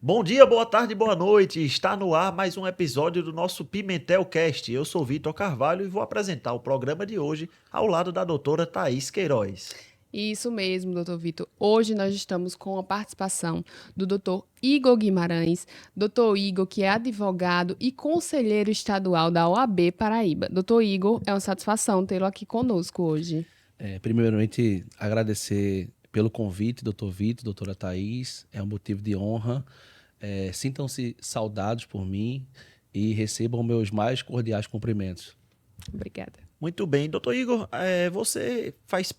Bom dia, boa tarde, boa noite. Está no ar mais um episódio do nosso Pimentel Cast. Eu sou Vitor Carvalho e vou apresentar o programa de hoje ao lado da doutora Thaís Queiroz. Isso mesmo, doutor Vitor. Hoje nós estamos com a participação do doutor Igor Guimarães. Doutor Igor, que é advogado e conselheiro estadual da OAB Paraíba. Doutor Igor, é uma satisfação tê-lo aqui conosco hoje. Primeiramente, agradecer pelo convite, doutor Vitor, doutora Thaís. É um motivo de honra. Sintam-se saudados por mim e recebam meus mais cordiais cumprimentos. Obrigada. Muito bem, doutor Igor, você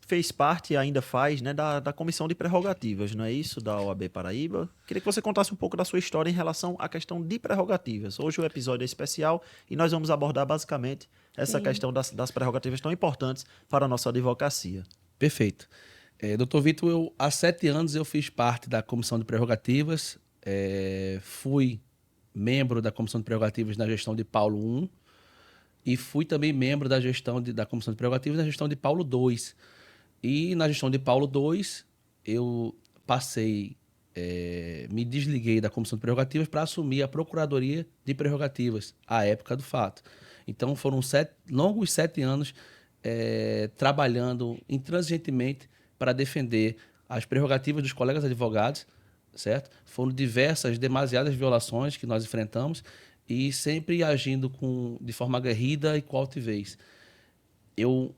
fez parte, ainda faz, né, da Comissão de Prerrogativas, não é isso? Da OAB Paraíba. Queria que você contasse um pouco da sua história em relação à questão de prerrogativas. Hoje o episódio é especial e nós vamos abordar basicamente essa questão das prerrogativas tão importantes para a nossa advocacia. Perfeito. Doutor Vitor, há 7 anos eu fiz parte da Comissão de Prerrogativas. Fui membro da Comissão de Prerrogativas na gestão de Paulo I. E fui também membro da da Comissão de Prerrogativas na gestão de Paulo II. E na gestão de Paulo II, eu me desliguei da Comissão de Prerrogativas para assumir a Procuradoria de Prerrogativas, à época do fato. Então foram longos 7 anos trabalhando intransigentemente para defender as prerrogativas dos colegas advogados, certo? Foram demasiadas violações que nós enfrentamos, e sempre agindo de forma aguerrida e com altivez. Eu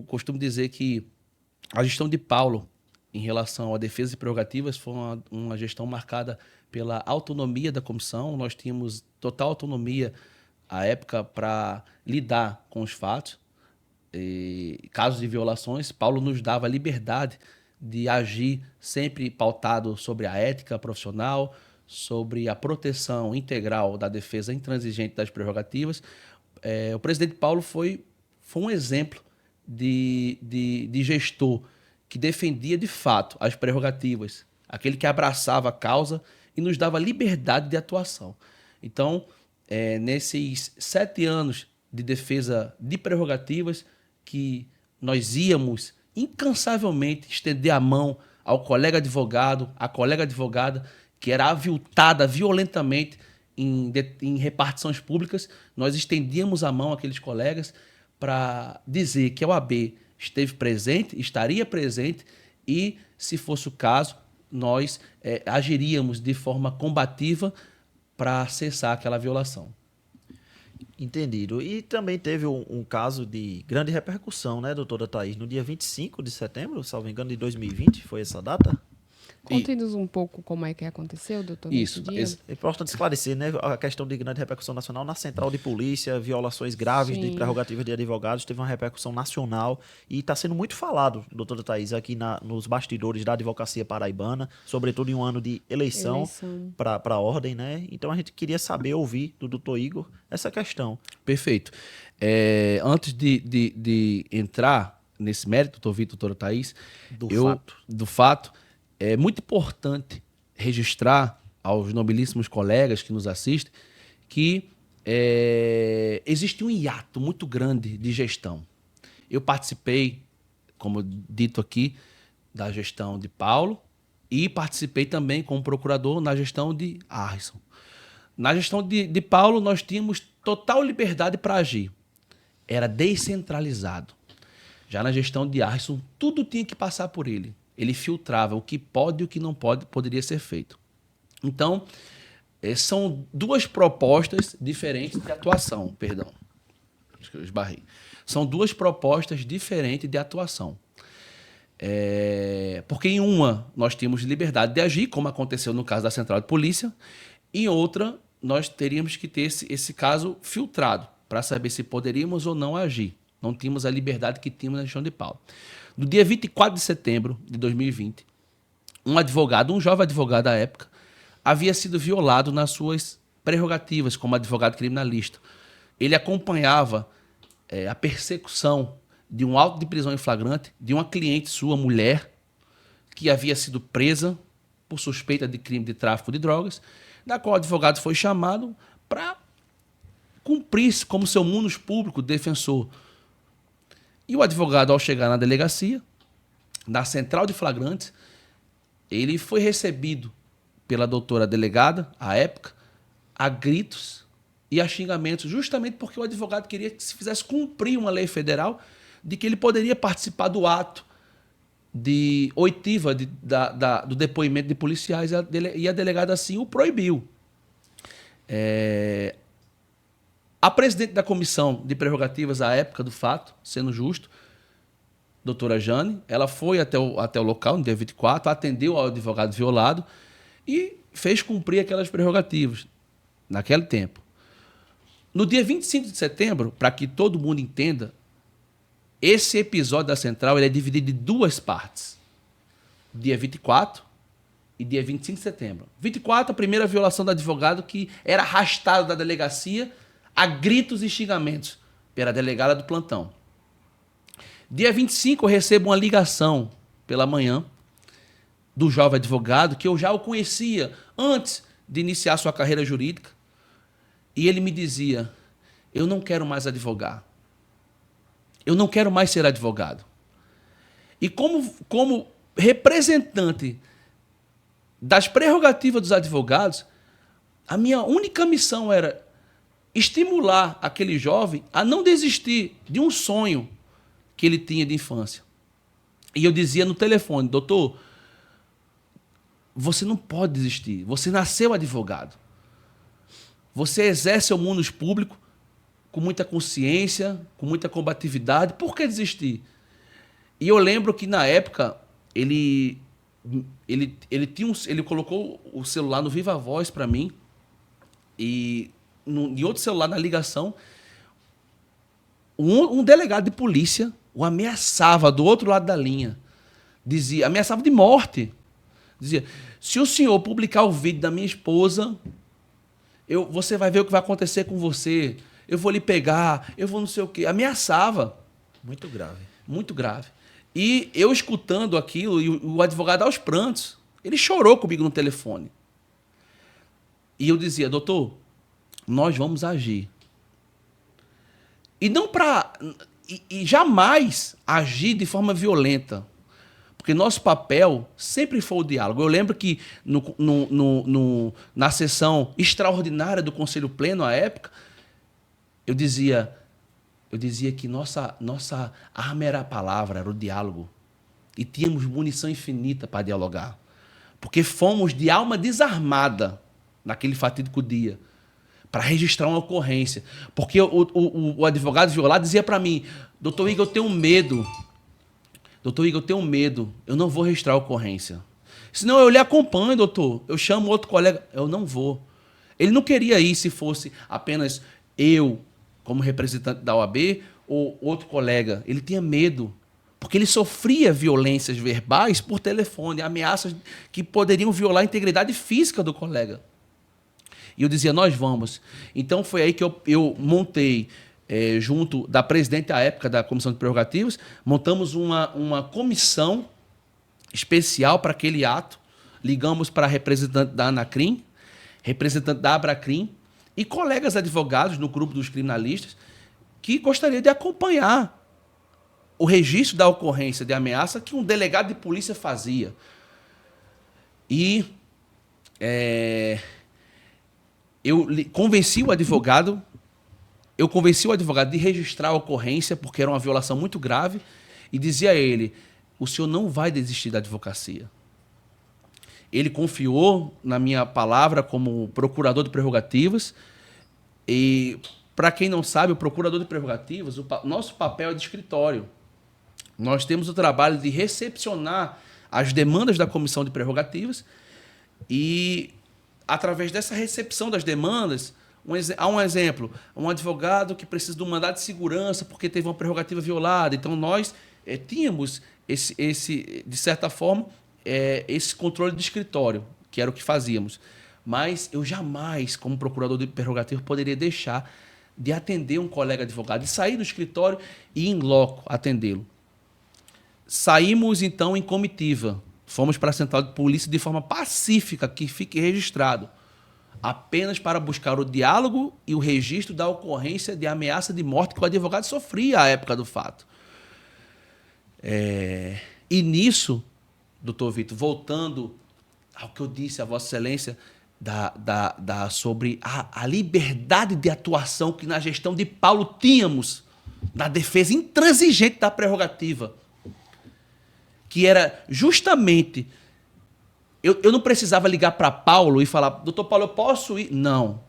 costumo dizer que a gestão de Paulo em relação à defesa de prerrogativas foi uma gestão marcada pela autonomia da comissão. Nós tínhamos total autonomia à época para lidar com os fatos. Casos de violações, Paulo nos dava liberdade de agir sempre pautado sobre a ética profissional, sobre a proteção integral da defesa intransigente das prerrogativas. O presidente Paulo foi um exemplo de gestor que defendia de fato as prerrogativas, aquele que abraçava a causa e nos dava liberdade de atuação. Então, nesses 7 anos de defesa de prerrogativas, que nós íamos incansavelmente estender a mão ao colega advogado, à colega advogada, que era aviltada violentamente em repartições públicas, nós estendíamos a mão àqueles colegas para dizer que a OAB esteve presente, estaria presente e, se fosse o caso, nós agiríamos de forma combativa para cessar aquela violação. Entendido. E também teve um caso de grande repercussão, né, doutora Thaís? No dia 25 de setembro, salvo engano, de 2020, foi essa data? Conte-nos um pouco como é que aconteceu, doutor, nesse dia. É importante esclarecer, né, a questão de grande repercussão nacional na Central de Polícia, violações graves de prerrogativas de advogados, teve uma repercussão nacional e está sendo muito falado, doutora Thaís, aqui nos bastidores da advocacia paraibana, sobretudo em um ano de eleição. Para a ordem, né? Então a gente queria saber, ouvir do doutor Igor essa questão. Perfeito. Antes de entrar nesse mérito, doutor Vitor, doutora Thaís, do fato, é muito importante registrar aos nobilíssimos colegas que nos assistem que existe um hiato muito grande de gestão. Eu participei, como dito aqui, da gestão de Paulo e participei também como procurador na gestão de Arison. Na gestão de Paulo, nós tínhamos total liberdade para agir. Era descentralizado. Já na gestão de Arison, tudo tinha que passar por ele. Ele filtrava o que pode e o que não poderia ser feito. Então, são duas propostas diferentes de atuação. Perdão, acho que eu esbarrei. São duas propostas diferentes de atuação. Porque em uma nós tínhamos liberdade de agir, como aconteceu no caso da Central de Polícia, em outra nós teríamos que ter esse caso filtrado, para saber se poderíamos ou não agir. Não tínhamos a liberdade que tínhamos na gestão de Paulo. No dia 24 de setembro de 2020, um jovem advogado à época, havia sido violado nas suas prerrogativas como advogado criminalista. Ele acompanhava a persecução de um auto de prisão em flagrante de uma cliente sua, mulher, que havia sido presa por suspeita de crime de tráfico de drogas, da qual o advogado foi chamado para cumprir como seu munus público defensor. E o advogado, ao chegar na delegacia, na central de flagrantes, ele foi recebido pela doutora delegada, à época, a gritos e a xingamentos, justamente porque o advogado queria que se fizesse cumprir uma lei federal de que ele poderia participar do ato de oitiva do depoimento de policiais e a delegada assim o proibiu. A presidente da comissão de prerrogativas à época do fato, sendo justo, doutora Jane, ela foi até o local, no dia 24, atendeu ao advogado violado e fez cumprir aquelas prerrogativas naquele tempo. No dia 25 de setembro, para que todo mundo entenda, esse episódio da Central ele é dividido em duas partes. Dia 24 e dia 25 de setembro. 24, a primeira violação do advogado que era arrastado da delegacia a gritos e xingamentos pela delegada do plantão. Dia 25, eu recebo uma ligação pela manhã do jovem advogado, que eu já o conhecia antes de iniciar sua carreira jurídica, e ele me dizia: eu não quero mais advogar. Eu não quero mais ser advogado. E como representante das prerrogativas dos advogados, a minha única missão era estimular aquele jovem a não desistir de um sonho que ele tinha de infância. E eu dizia no telefone: doutor, você não pode desistir. Você nasceu advogado. Você exerce o mundo público com muita consciência, com muita combatividade. Por que desistir? E eu lembro que, na época, ele colocou o celular no Viva Voz para mim, e em outro celular, na ligação, um delegado de polícia o ameaçava do outro lado da linha. Ameaçava de morte. Dizia: se o senhor publicar o vídeo da minha esposa, você vai ver o que vai acontecer com você. Eu vou lhe pegar, eu vou não sei o quê. Ameaçava. Muito grave. Muito grave. E eu escutando aquilo, e o advogado aos prantos, ele chorou comigo no telefone. E eu dizia: doutor, nós vamos agir. E não para... E jamais agir de forma violenta. Porque nosso papel sempre foi o diálogo. Eu lembro que na sessão extraordinária do Conselho Pleno, à época, eu dizia que nossa arma era a palavra, era o diálogo. E tínhamos munição infinita para dialogar. Porque fomos de alma desarmada naquele fatídico dia para registrar uma ocorrência. Porque o advogado violado dizia para mim: doutor Igor, eu tenho medo. Doutor Igor, eu tenho medo. Eu não vou registrar a ocorrência. Senão eu lhe acompanho, doutor. Eu chamo outro colega. Eu não vou. Ele não queria ir se fosse apenas eu, como representante da OAB, ou outro colega. Ele tinha medo. Porque ele sofria violências verbais por telefone, ameaças que poderiam violar a integridade física do colega. E eu dizia: nós vamos. Então foi aí que eu montei, junto da presidente à época da Comissão de Prerrogativas, montamos uma comissão especial para aquele ato. Ligamos para a representante da Anacrim, representante da Abracrim e colegas advogados no grupo dos criminalistas que gostariam de acompanhar o registro da ocorrência de ameaça que um delegado de polícia fazia. E eu convenci o advogado de registrar a ocorrência, porque era uma violação muito grave, e dizia a ele: o senhor não vai desistir da advocacia. Ele confiou na minha palavra como procurador de prerrogativas. E, para quem não sabe, o procurador de prerrogativas, nosso papel é de escritório. Nós temos o trabalho de recepcionar as demandas da Comissão de Prerrogativas e, através dessa recepção das demandas, há um exemplo: um advogado que precisa de um mandado de segurança porque teve uma prerrogativa violada. Então, nós tínhamos, de certa forma, esse controle de escritório, que era o que fazíamos. Mas eu jamais, como procurador de prerrogativa, poderia deixar de atender um colega advogado, de sair do escritório e ir em loco atendê-lo. Saímos, então, em comitiva. Fomos para a central de polícia de forma pacífica, que fique registrado, apenas para buscar o diálogo e o registro da ocorrência de ameaça de morte que o advogado sofria à época do fato. E nisso, doutor Vitor, voltando ao que eu disse a Vossa Excelência sobre a liberdade de atuação que na gestão de Paulo tínhamos na defesa intransigente da prerrogativa, que era justamente... Eu não precisava ligar para Paulo e falar, doutor Paulo, eu posso ir? Não.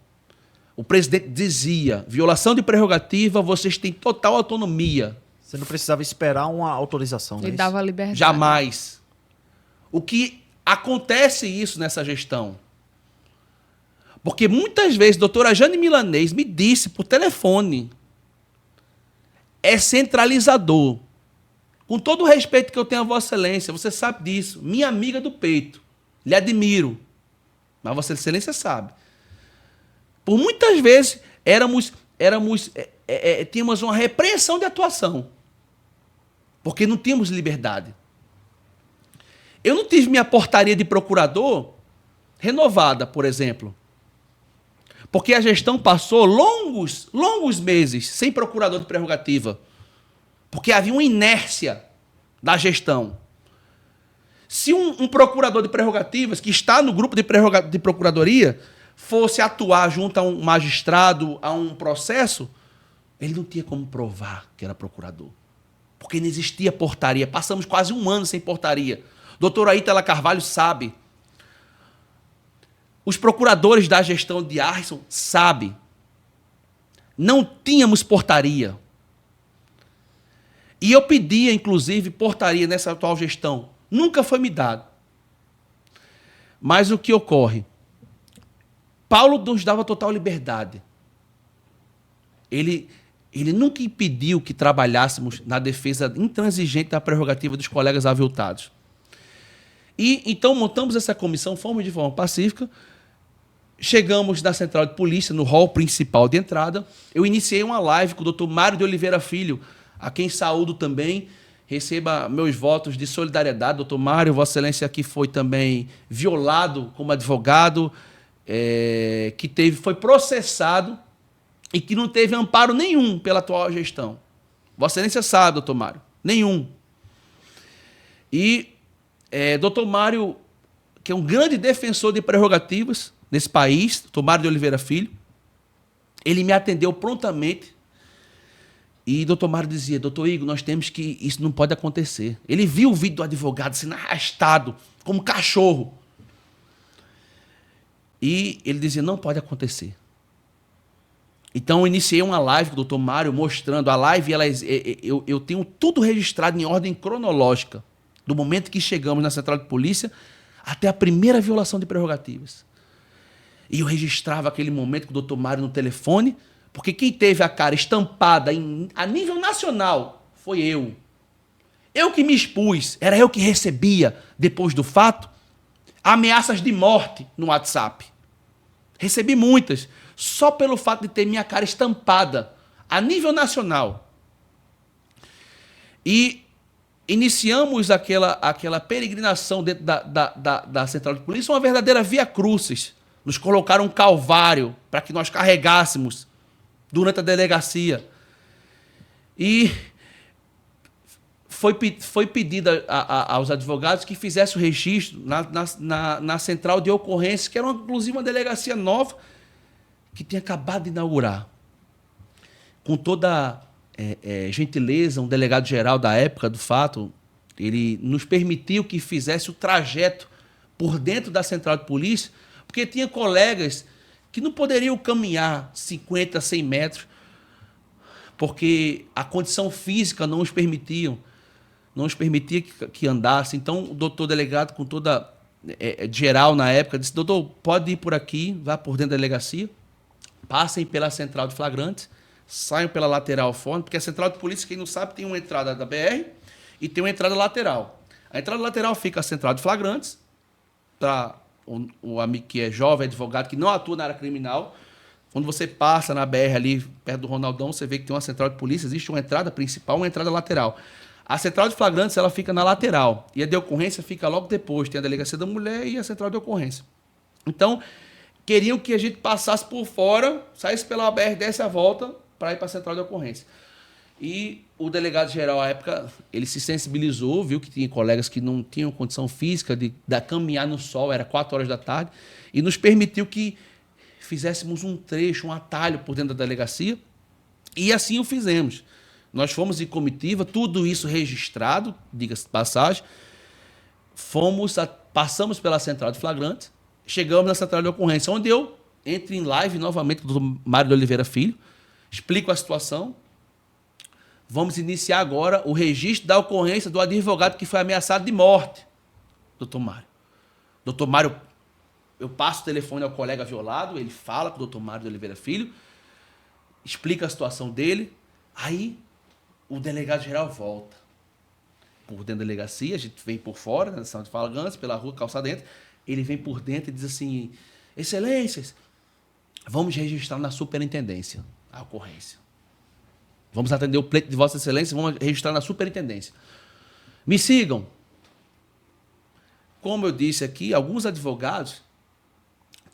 O presidente dizia, violação de prerrogativa, vocês têm total autonomia. Você não precisava esperar uma autorização, né? Ele dava liberdade. Jamais. O que acontece isso nessa gestão? Porque muitas vezes, doutora Jane Milanês me disse por telefone, é centralizador. Com todo o respeito que eu tenho a Vossa Excelência, você sabe disso, minha amiga do peito. Lhe admiro, mas Vossa Excelência sabe. Por muitas vezes tínhamos uma repreensão de atuação, porque não tínhamos liberdade. Eu não tive minha portaria de procurador renovada, por exemplo, porque a gestão passou longos meses sem procurador de prerrogativa, porque havia uma inércia da gestão. Se um procurador de prerrogativas, que está no grupo de procuradoria, fosse atuar junto a um magistrado, a um processo, ele não tinha como provar que era procurador. Porque não existia portaria. Passamos quase um ano sem portaria. Doutora Ítala Carvalho sabe. Os procuradores da gestão de Arson sabem. Não tínhamos portaria. E eu pedia, inclusive, portaria nessa atual gestão. Nunca foi me dado. Mas o que ocorre? Paulo nos dava total liberdade. Ele nunca impediu que trabalhássemos na defesa intransigente da prerrogativa dos colegas aviltados. E então montamos essa comissão, fomos de forma pacífica, chegamos na central de polícia, no hall principal de entrada. Eu iniciei uma live com o doutor Mário de Oliveira Filho, a quem saúdo também. Receba meus votos de solidariedade, doutor Mário. Vossa Excelência aqui foi também violado como advogado, foi processado e que não teve amparo nenhum pela atual gestão. Vossa Excelência sabe, doutor Mário, nenhum. E doutor Mário, que é um grande defensor de prerrogativas nesse país, doutor Mário de Oliveira Filho, ele me atendeu prontamente. E doutor Mário dizia, doutor Igor, nós temos que... Isso não pode acontecer. Ele viu o vídeo do advogado sendo arrastado como cachorro. E ele dizia, não pode acontecer. Então eu iniciei uma live com o doutor Mário mostrando. A live, eu tenho tudo registrado em ordem cronológica. Do momento que chegamos na central de polícia até a primeira violação de prerrogativas. E eu registrava aquele momento com o doutor Mário no telefone, porque quem teve a cara estampada a nível nacional foi eu. Eu que me expus, era eu que recebia, depois do fato, ameaças de morte no WhatsApp. Recebi muitas, só pelo fato de ter minha cara estampada a nível nacional. E iniciamos aquela peregrinação dentro da central de polícia, uma verdadeira via crucis. Nos colocaram um calvário para que nós carregássemos durante a delegacia. E foi pedido aos advogados que fizessem o registro na central de ocorrência, que era inclusive uma delegacia nova, que tinha acabado de inaugurar. Com toda gentileza, um delegado-geral da época do fato, ele nos permitiu que fizesse o trajeto por dentro da central de polícia, porque tinha colegas que não poderiam caminhar 50, 100 metros, porque a condição física não os permitia que andasse. Então, o doutor delegado, com toda geral na época, disse, doutor, pode ir por aqui, vá por dentro da delegacia, passem pela central de flagrantes, saiam pela lateral fora, porque a central de polícia, quem não sabe, tem uma entrada da BR e tem uma entrada lateral. A entrada lateral fica a central de flagrantes, para o amigo que é jovem, advogado, que não atua na área criminal. Quando você passa na BR ali, perto do Ronaldão, você vê que tem uma central de polícia, existe uma entrada principal, uma entrada lateral. A central de flagrantes, ela fica na lateral, e a de ocorrência fica logo depois, tem a delegacia da mulher e a central de ocorrência. Então, queriam que a gente passasse por fora, saísse pela BR, desse a volta, para ir para a central de ocorrência. E o delegado-geral, à época, ele se sensibilizou, viu que tinha colegas que não tinham condição física de caminhar no sol, era 4 horas da tarde, e nos permitiu que fizéssemos um trecho, um atalho por dentro da delegacia, e assim o fizemos. Nós fomos em comitiva, tudo isso registrado, diga-se de passagem, passamos pela central de flagrante, chegamos na central de ocorrência, onde eu entro em live novamente com o doutor Mário de Oliveira Filho, explico a situação. Vamos iniciar agora o registro da ocorrência do advogado que foi ameaçado de morte, doutor Mário. Doutor Mário, eu passo o telefone ao colega violado, ele fala com o doutor Mário de Oliveira Filho, explica a situação dele, aí o delegado-geral volta por dentro da delegacia, a gente vem por fora, na sala de flagrante, pela rua, calçada dentro, ele vem por dentro e diz assim, excelências, vamos registrar na superintendência a ocorrência. Vamos atender o pleito de Vossa Excelência, vamos registrar na superintendência. Me sigam. Como eu disse aqui, alguns advogados,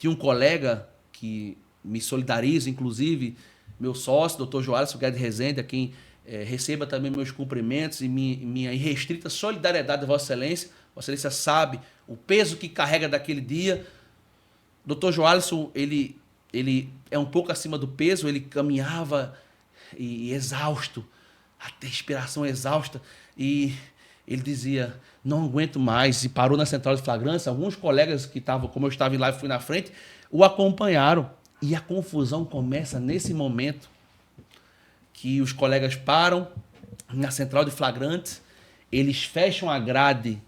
tinha um colega que me solidariza, inclusive, meu sócio, doutor Joalisson Guedes Rezende, a quem receba também meus cumprimentos e minha irrestrita solidariedade a Vossa Excelência. Vossa Excelência sabe o peso que carrega daquele dia. Doutor Joalisson, ele é um pouco acima do peso, ele caminhava e exausto, a respiração exausta, e ele dizia, não aguento mais, e parou na central de flagrância. Alguns colegas que estavam, como eu estava em live, fui na frente, o acompanharam, e a confusão começa nesse momento, que os colegas param na central de flagrantes, eles fecham a grade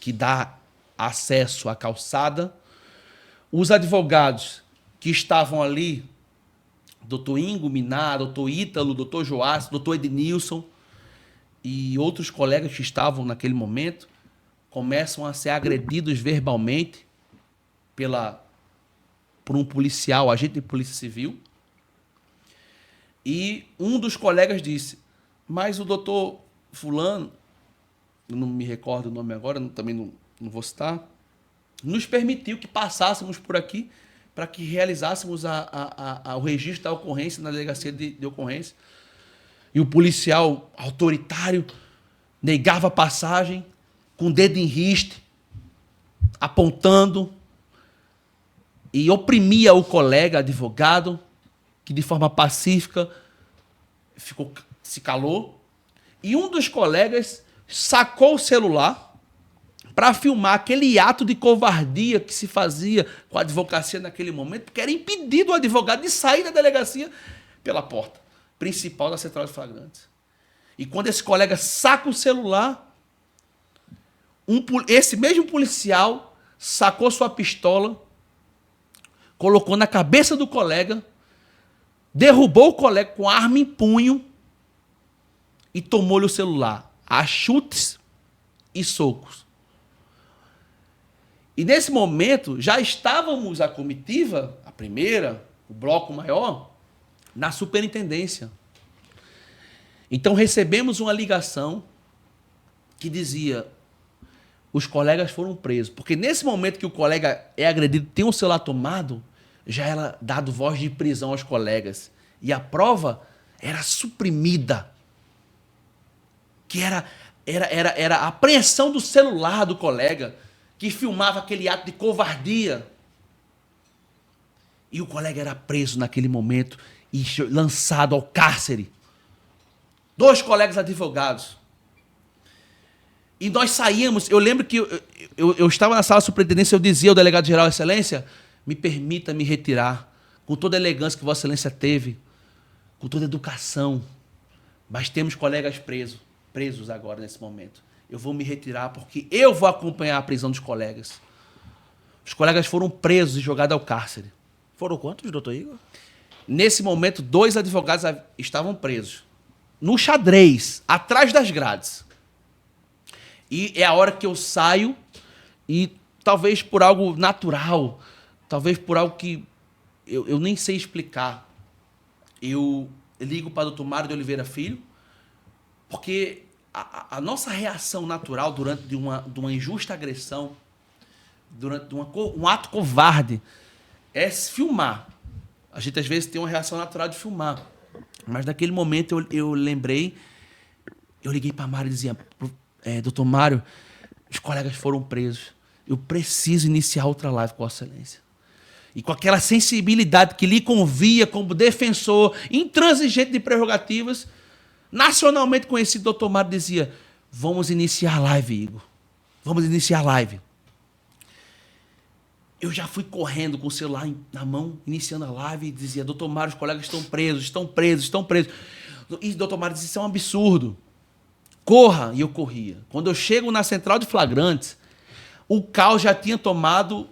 que dá acesso à calçada, os advogados que estavam ali, doutor Ingo Minar, doutor Ítalo, doutor Joás, doutor Ednilson e outros colegas que estavam naquele momento começam a ser agredidos verbalmente por um policial, agente de polícia civil. E um dos colegas disse, mas o doutor fulano, eu não me recordo o nome agora, também não vou citar, nos permitiu que passássemos por aqui para que realizássemos o registro da ocorrência na delegacia de ocorrência. E o policial autoritário negava a passagem, com o dedo em riste, apontando, e oprimia o colega advogado, que de forma pacífica se calou. E um dos colegas sacou o celular para filmar aquele ato de covardia que se fazia com a advocacia naquele momento, porque era impedido o advogado de sair da delegacia pela porta principal da central de flagrantes. E quando esse colega saca o celular, esse mesmo policial sacou sua pistola, colocou na cabeça do colega, derrubou o colega com a arma em punho e tomou-lhe o celular, a chutes e socos. E nesse momento, já estávamos a comitiva, a primeira, o bloco maior, na superintendência. Então recebemos uma ligação que dizia, os colegas foram presos. Porque nesse momento que o colega é agredido, tem o celular tomado, já era dado voz de prisão aos colegas. E a prova era suprimida. Que era a apreensão do celular do colega, que filmava aquele ato de covardia. E o colega era preso naquele momento e lançado ao cárcere. 2 colegas advogados. E nós saímos, eu lembro que eu estava na sala de superintendência, eu dizia ao delegado-geral, Excelência, me permita me retirar, com toda a elegância que Vossa Excelência teve, com toda a educação, mas temos colegas presos agora nesse momento. Eu vou me retirar porque eu vou acompanhar a prisão dos colegas. Os colegas foram presos e jogados ao cárcere. Foram quantos, doutor Igor? Nesse momento, 2 advogados estavam presos. No xadrez, atrás das grades. E é a hora que eu saio e talvez por algo natural, talvez por algo que eu nem sei explicar, eu ligo para o doutor Mário de Oliveira Filho, porque a nossa reação natural durante de uma injusta agressão, durante um ato covarde, é se filmar. A gente às vezes tem uma reação natural de filmar. Mas naquele momento eu lembrei Eu liguei para Mário e dizia, doutor Mário, os colegas foram presos. Eu preciso iniciar outra live com Vossa Excelência. E com aquela sensibilidade que lhe convia como defensor intransigente de prerrogativas, nacionalmente conhecido, doutor Mário dizia, vamos iniciar a live, Igor. Vamos iniciar a live. Eu já fui correndo com o celular na mão, iniciando a live, e dizia, doutor Mário, os colegas estão presos, estão presos, estão presos. E doutor Mário dizia, isso é um absurdo. Corra! E eu corria. Quando eu chego na central de flagrantes, o caos já tinha tomado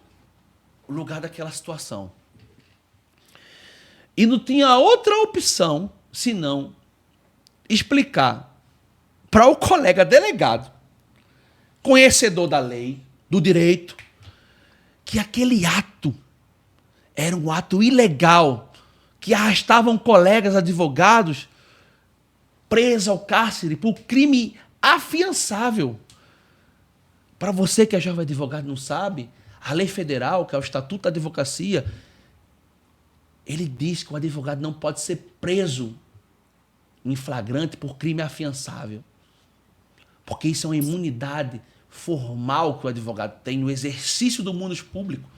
o lugar daquela situação. E não tinha outra opção, senão explicar para o colega delegado, conhecedor da lei, do direito, que aquele ato era um ato ilegal, que arrastavam colegas advogados presos ao cárcere por crime afiançável. Para você que é jovem advogado e não sabe, a lei federal, que é o Estatuto da Advocacia, ele diz que o advogado não pode ser preso em flagrante por crime afiançável. Porque isso é uma imunidade formal que o advogado tem no exercício do mundo público,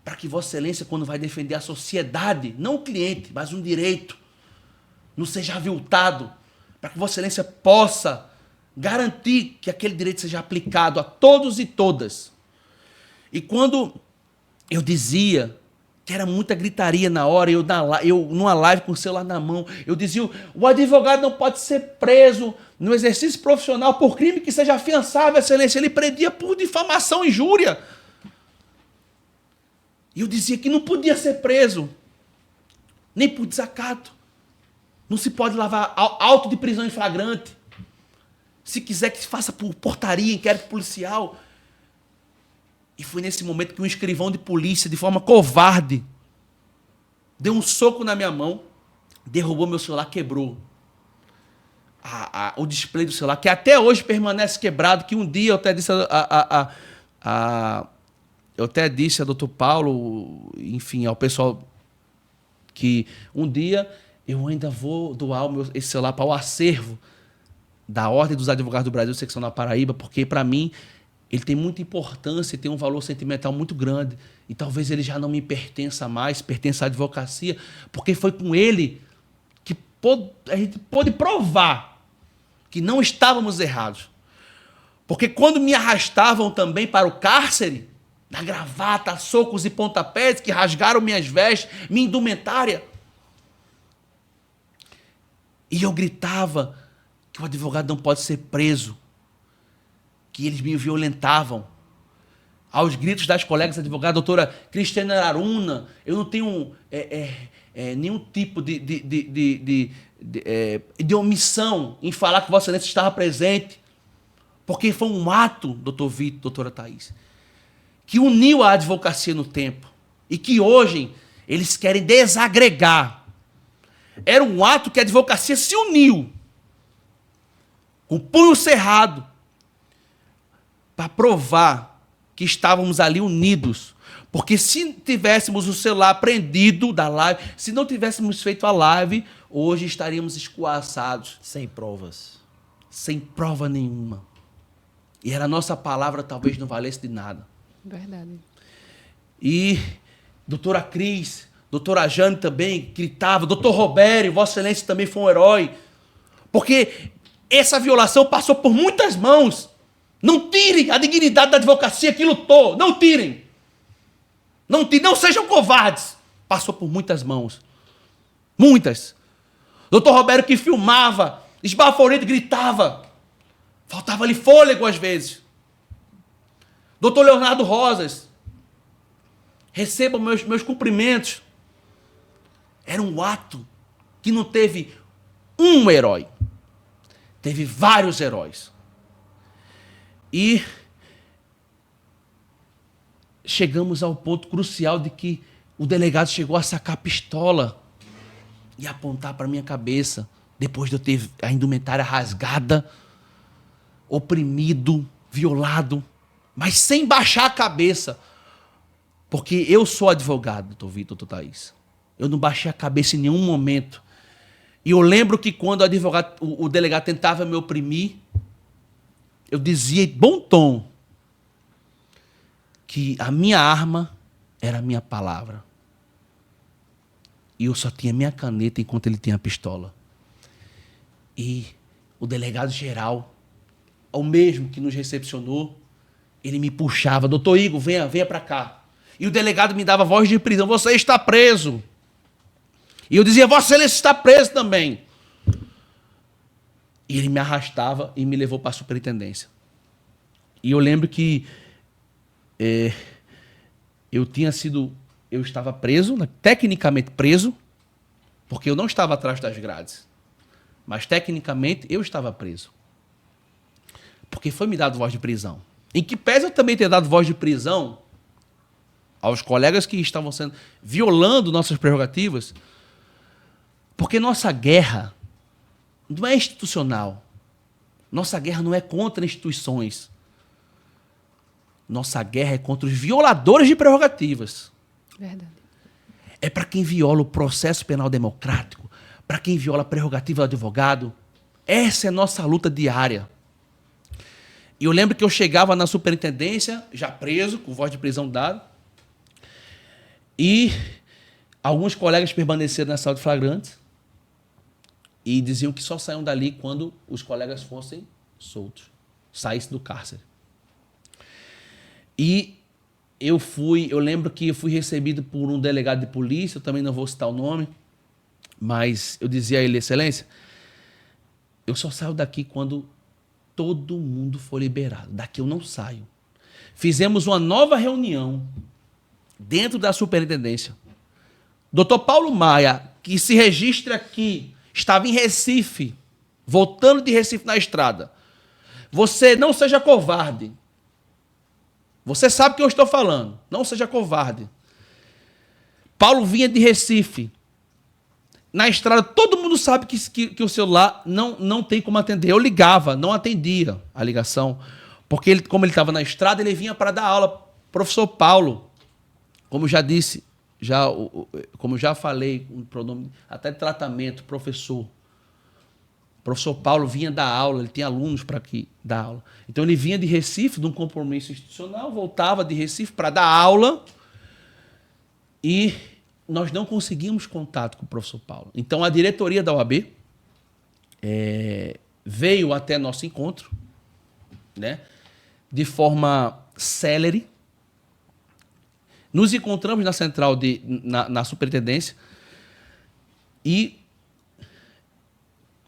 para que Vossa Excelência, quando vai defender a sociedade, não o cliente, mas um direito, não seja aviltado, para que Vossa Excelência possa garantir que aquele direito seja aplicado a todos e todas. E quando eu dizia que era muita gritaria na hora, eu numa live com o celular na mão, eu dizia, o advogado não pode ser preso no exercício profissional por crime que seja afiançável, Excelência. Ele prendia por difamação e injúria. E eu dizia que não podia ser preso, nem por desacato. Não se pode lavar auto de prisão em flagrante. Se quiser que se faça por portaria, inquérito policial. E foi nesse momento que um escrivão de polícia, de forma covarde, deu um soco na minha mão, derrubou meu celular, quebrou o display do celular, que até hoje permanece quebrado, que um dia eu até disse a doutor Paulo, enfim, ao pessoal, que um dia eu ainda vou doar esse celular para o acervo da Ordem dos Advogados do Brasil, secção da Paraíba, porque, para mim, ele tem muita importância e tem um valor sentimental muito grande. E talvez ele já não me pertença mais, pertença à advocacia, porque foi com ele que a gente pôde provar que não estávamos errados. Porque quando me arrastavam também para o cárcere, na gravata, socos e pontapés, que rasgaram minhas vestes, minha indumentária, e eu gritava que o advogado não pode ser preso, que eles me violentavam. Aos gritos das colegas advogadas, doutora Cristiana Aruna, eu não tenho nenhum tipo de omissão em falar que Vossa Excelência estava presente, porque foi um ato, doutor Vitor, doutora Thaís, que uniu a advocacia no tempo e que hoje eles querem desagregar. Era um ato que a advocacia se uniu, com o punho cerrado, para provar que estávamos ali unidos. Porque se tivéssemos o celular prendido da live, se não tivéssemos feito a live, hoje estaríamos escoaçados. Sem provas. Sem prova nenhuma. E a nossa palavra talvez não valesse de nada. Verdade. E doutora Cris, doutora Jane também gritava, doutor Robério, Vossa Excelência também foi um herói. Porque essa violação passou por muitas mãos. Não tirem a dignidade da advocacia que lutou. Não tirem. Não tirem. Não sejam covardes. Passou por muitas mãos. Muitas. Doutor Roberto que filmava, esbaforido, gritava. Faltava-lhe fôlego às vezes. Doutor Leonardo Rosas, recebam meus cumprimentos. Era um ato que não teve um herói. Teve vários heróis. E chegamos ao ponto crucial de que o delegado chegou a sacar a pistola e apontar para a minha cabeça, depois de eu ter a indumentária rasgada, oprimido, violado, mas sem baixar a cabeça. Porque eu sou advogado, doutor Vitor, doutor Thaís. Eu não baixei a cabeça em nenhum momento. E eu lembro que quando o delegado tentava me oprimir, eu dizia em bom tom que a minha arma era a minha palavra. E eu só tinha minha caneta enquanto ele tinha a pistola. E o delegado geral, o mesmo que nos recepcionou, ele me puxava: doutor Igor, venha para cá. E o delegado me dava voz de prisão: você está preso. E eu dizia: Vossa Excelência está preso também. E ele me arrastava e me levou para a superintendência. E eu lembro que eu estava preso, tecnicamente preso, porque eu não estava atrás das grades. Mas tecnicamente eu estava preso. Porque foi me dado voz de prisão. Em que pese eu também ter dado voz de prisão aos colegas que estavam violando nossas prerrogativas, porque nossa guerra não é institucional. Nossa guerra não é contra instituições. Nossa guerra é contra os violadores de prerrogativas. Verdade. É para quem viola o processo penal democrático, para quem viola a prerrogativa do advogado. Essa é a nossa luta diária. E eu lembro que eu chegava na superintendência, já preso, com voz de prisão dada, e alguns colegas permaneceram na sala de flagrantes e diziam que só saíam dali quando os colegas fossem soltos, saíssem do cárcere. E eu lembro que eu fui recebido por um delegado de polícia, eu também não vou citar o nome, mas eu dizia a ele: Excelência, eu só saio daqui quando todo mundo for liberado. Daqui eu não saio. Fizemos uma nova reunião dentro da superintendência. Dr. Paulo Maia, que se registra aqui, estava em Recife, voltando de Recife na estrada. Você não seja covarde. Você sabe o que eu estou falando. Não seja covarde. Paulo vinha de Recife. Na estrada, todo mundo sabe que o celular não tem como atender. Eu ligava, não atendia a ligação. Porque, como ele estava na estrada, ele vinha para dar aula. Professor Paulo, como já disse, como já falei, um pronome até de tratamento, professor. Professor Paulo vinha dar aula, ele tinha alunos para dar aula. Então ele vinha de Recife, de um compromisso institucional, voltava de Recife para dar aula e nós não conseguimos contato com o professor Paulo. Então a diretoria da OAB veio até nosso encontro, né, de forma célere. Nos encontramos na central, na superintendência e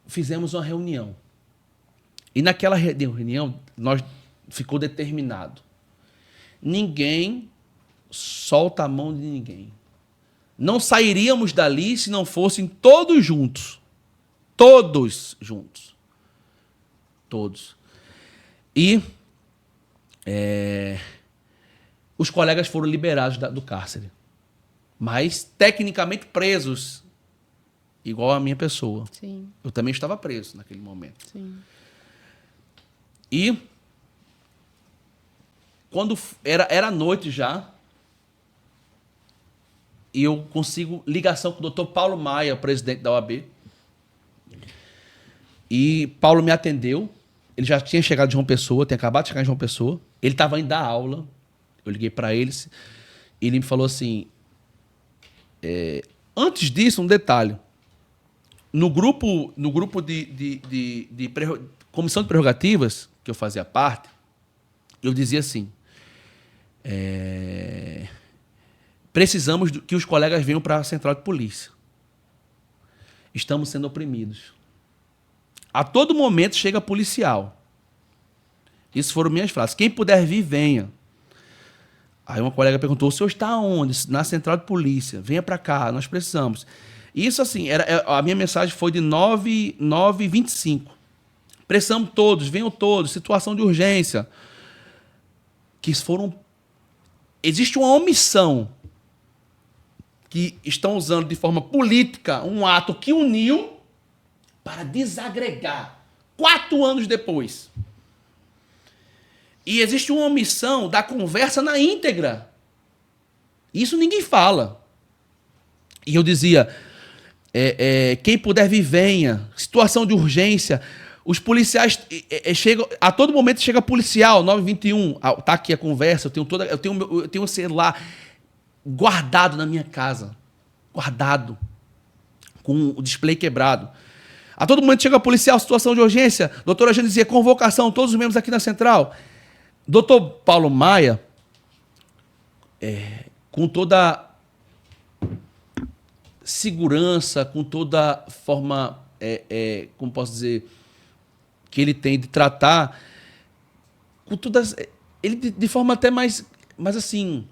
fizemos uma reunião. E naquela reunião, ficou determinado: ninguém solta a mão de ninguém. Não sairíamos dali se não fossem todos juntos. Todos juntos. Todos. E os colegas foram liberados do cárcere. Mas, tecnicamente, presos. Igual a minha pessoa. Sim. Eu também estava preso naquele momento. Sim. E quando era noite já, e eu consigo ligação com o Dr. Paulo Maia, presidente da OAB. E Paulo me atendeu. Ele já tinha chegado de João Pessoa, tinha acabado de chegar em João Pessoa. Ele estava indo dar aula. Eu liguei para ele. Ele me falou assim: antes disso, um detalhe. No grupo de comissão de prerrogativas, que eu fazia parte, eu dizia assim: precisamos que os colegas venham para a central de polícia. Estamos sendo oprimidos. A todo momento chega policial. Isso foram minhas frases. Quem puder vir, venha. Aí uma colega perguntou: o senhor está onde? Na central de polícia. Venha para cá, nós precisamos. Isso, assim, a minha mensagem foi de 9h25. Precisamos todos, venham todos, situação de urgência. Existe uma omissão que estão usando de forma política um ato que uniu para desagregar 4 anos depois. E existe uma omissão da conversa na íntegra. Isso ninguém fala. E eu dizia: Quem puder vir, venha. Situação de urgência. Os policiais chegam... A todo momento chega policial, 921. Tá aqui a conversa, eu tenho um celular guardado na minha casa. Guardado. Com o display quebrado. A todo momento chega policial, situação de urgência. Doutora Jane dizia, convocação, todos os membros aqui na central. Doutor Paulo Maia, com toda segurança, com toda forma, como posso dizer, que ele tem de tratar, com todas, ele de forma até mais assim,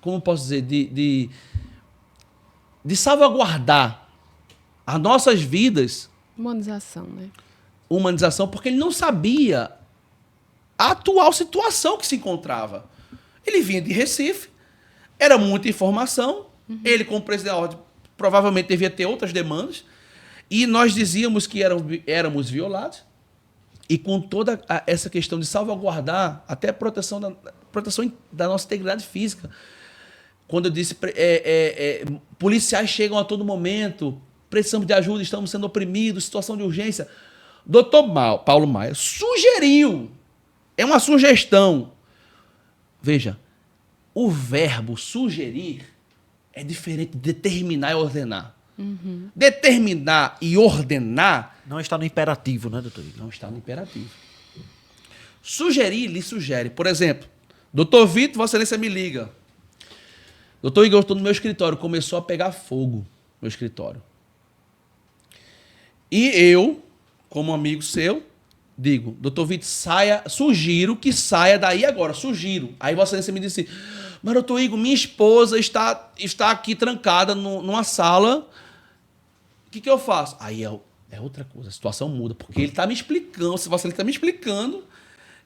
como posso dizer, de salvaguardar as nossas vidas. Humanização, né? Humanização, porque ele não sabia a atual situação que se encontrava. Ele vinha de Recife, era muita informação, ele, como presidente da ordem, provavelmente devia ter outras demandas, e nós dizíamos que éramos violados, e com toda essa questão de salvaguardar até a proteção da nossa integridade física. Quando eu disse, policiais chegam a todo momento, precisamos de ajuda, estamos sendo oprimidos, situação de urgência. Doutor Paulo Maia sugeriu, é uma sugestão. Veja, o verbo sugerir é diferente de determinar e ordenar. Determinar e ordenar... Não está no imperativo, né, doutor Igor? Não está no imperativo. Sugerir, lhe sugere. Por exemplo, doutor Vitor, Vossa Excelência me liga. Doutor Igor, eu estou no meu escritório. Começou a pegar fogo no escritório. E eu, como amigo seu, digo, doutor Vitor, sugiro que saia daí agora, sugiro. Aí Vossa Excelência me disse, mas doutor Igor, minha esposa está aqui trancada numa sala, o que eu faço? Aí é outra coisa, a situação muda, porque ele está me explicando, se Vossa Excelência está me explicando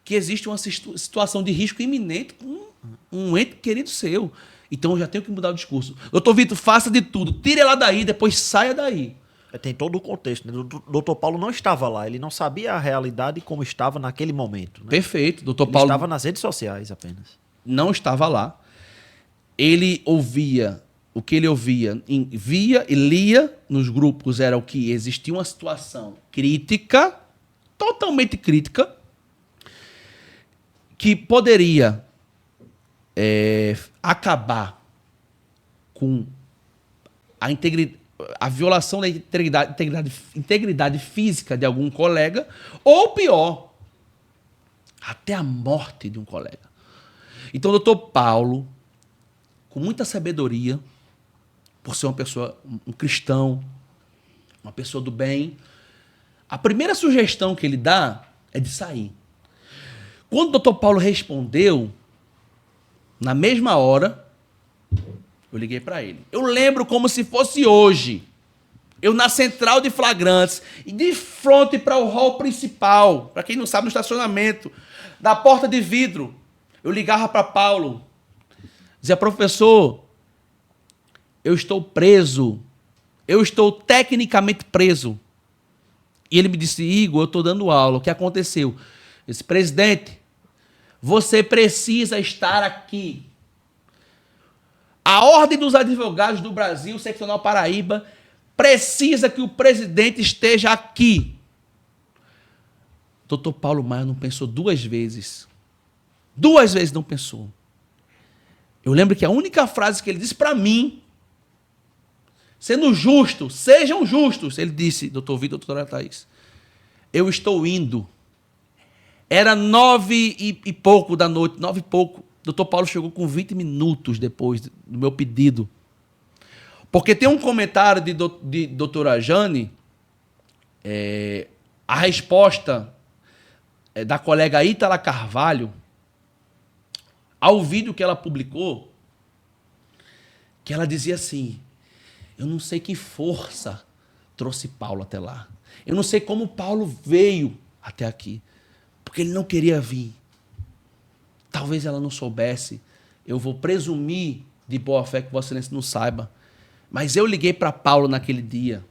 que existe uma situação de risco iminente com um ente querido seu. Então eu já tenho que mudar o discurso. Doutor Vitor, faça de tudo, tire ela daí, depois saia daí. Tem todo o contexto, né? O doutor Paulo não estava lá, ele não sabia a realidade como estava naquele momento. Né? Perfeito, doutor Ele Paulo... estava nas redes sociais apenas. Não estava lá. Ele ouvia, o que ele ouvia, via e lia nos grupos era o que existia uma situação crítica, totalmente crítica, que poderia acabar com a violação da integridade física de algum colega, ou pior, até a morte de um colega. Então, o doutor Paulo, com muita sabedoria, por ser uma pessoa, um cristão, uma pessoa do bem, a primeira sugestão que ele dá é de sair. Quando o doutor Paulo respondeu, na mesma hora, eu liguei para ele. Eu lembro como se fosse hoje. Eu na central de flagrantes, e de frente para o hall principal, para quem não sabe, no estacionamento, da porta de vidro, eu ligava para Paulo. Dizia, professor, eu estou preso. Eu estou tecnicamente preso. E ele me disse, Igor, eu estou dando aula. O que aconteceu? Eu disse, presidente, você precisa estar aqui. A Ordem dos Advogados do Brasil, Seccional Paraíba, precisa que o presidente esteja aqui. Doutor Paulo Maia não pensou duas vezes. Duas vezes não pensou. Eu lembro que a única frase que ele disse para mim, sendo justo, sejam justos, ele disse, doutor Vitor, doutora Thaís, eu estou indo. Era 9 e pouco da noite, 9 e pouco. Doutor Paulo chegou com 20 minutos depois do meu pedido. Porque tem um comentário de doutora Jane, a resposta da colega Ítala Carvalho, ao vídeo que ela publicou, que ela dizia assim, eu não sei que força trouxe Paulo até lá. Eu não sei como Paulo veio até aqui. Porque ele não queria vir. Talvez ela não soubesse. Eu vou presumir de boa fé que Vossa Excelência não saiba. Mas eu liguei para Paulo naquele dia.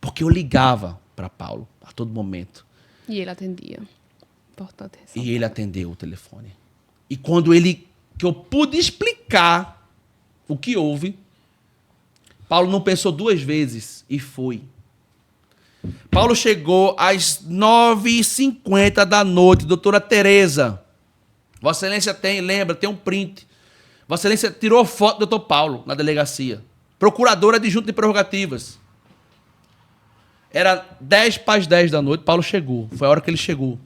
Porque eu ligava para Paulo a todo momento. E ele atendia. Importante ressaltar. E ele atendeu o telefone. E quando que eu pude explicar o que houve, Paulo não pensou duas vezes e foi. Paulo chegou às 9h50 da noite, doutora Tereza. Vossa Excelência lembra, tem um print. Vossa Excelência tirou foto do doutor Paulo na delegacia. Procuradora adjunta de prerrogativas. Era 10 para as 10 da noite, Paulo chegou. Foi a hora que ele chegou.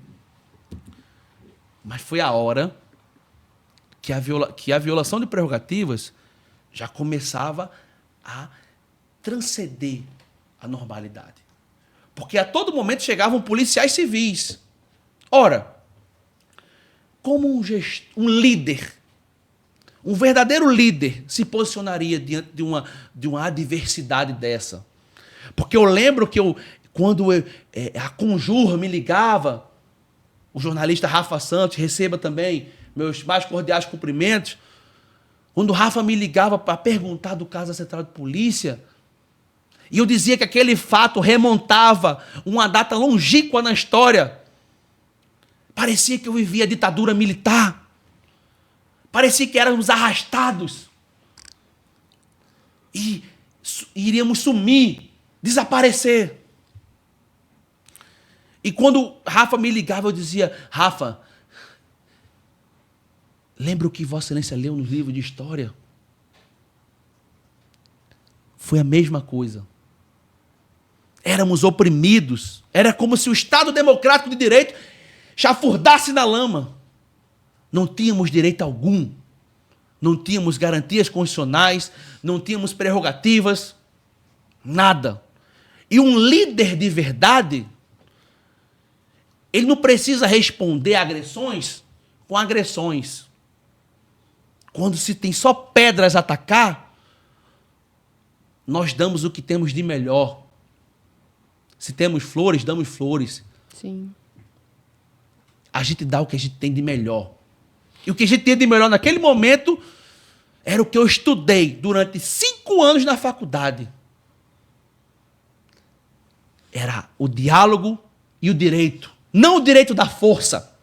Mas foi a hora que a violação de prerrogativas já começava a transcender a normalidade. Porque a todo momento chegavam policiais civis. Ora, como um líder, um verdadeiro líder, se posicionaria diante de uma adversidade dessa? Porque eu lembro que quando a Conjur me ligava, o jornalista Rafa Santos, receba também meus mais cordiais cumprimentos, quando o Rafa me ligava para perguntar do caso da Central de Polícia, e eu dizia que aquele fato remontava uma data longínqua na história, parecia que eu vivia a ditadura militar, parecia que éramos arrastados e iríamos sumir, desaparecer. E quando Rafa me ligava, eu dizia: Rafa, lembra o que Vossa Excelência leu no livro de história? Foi a mesma coisa. Éramos oprimidos. Era como se o Estado Democrático de Direito chafurdasse na lama. Não tínhamos direito algum. Não tínhamos garantias constitucionais. Não tínhamos prerrogativas. Nada. E um líder de verdade, ele não precisa responder a agressões com agressões. Quando se tem só pedras a atacar, nós damos o que temos de melhor. Se temos flores, damos flores. Sim. A gente dá o que a gente tem de melhor. E o que a gente tinha de melhor naquele momento era o que eu estudei durante 5 anos na faculdade. Era o diálogo e o direito. Não o direito da força.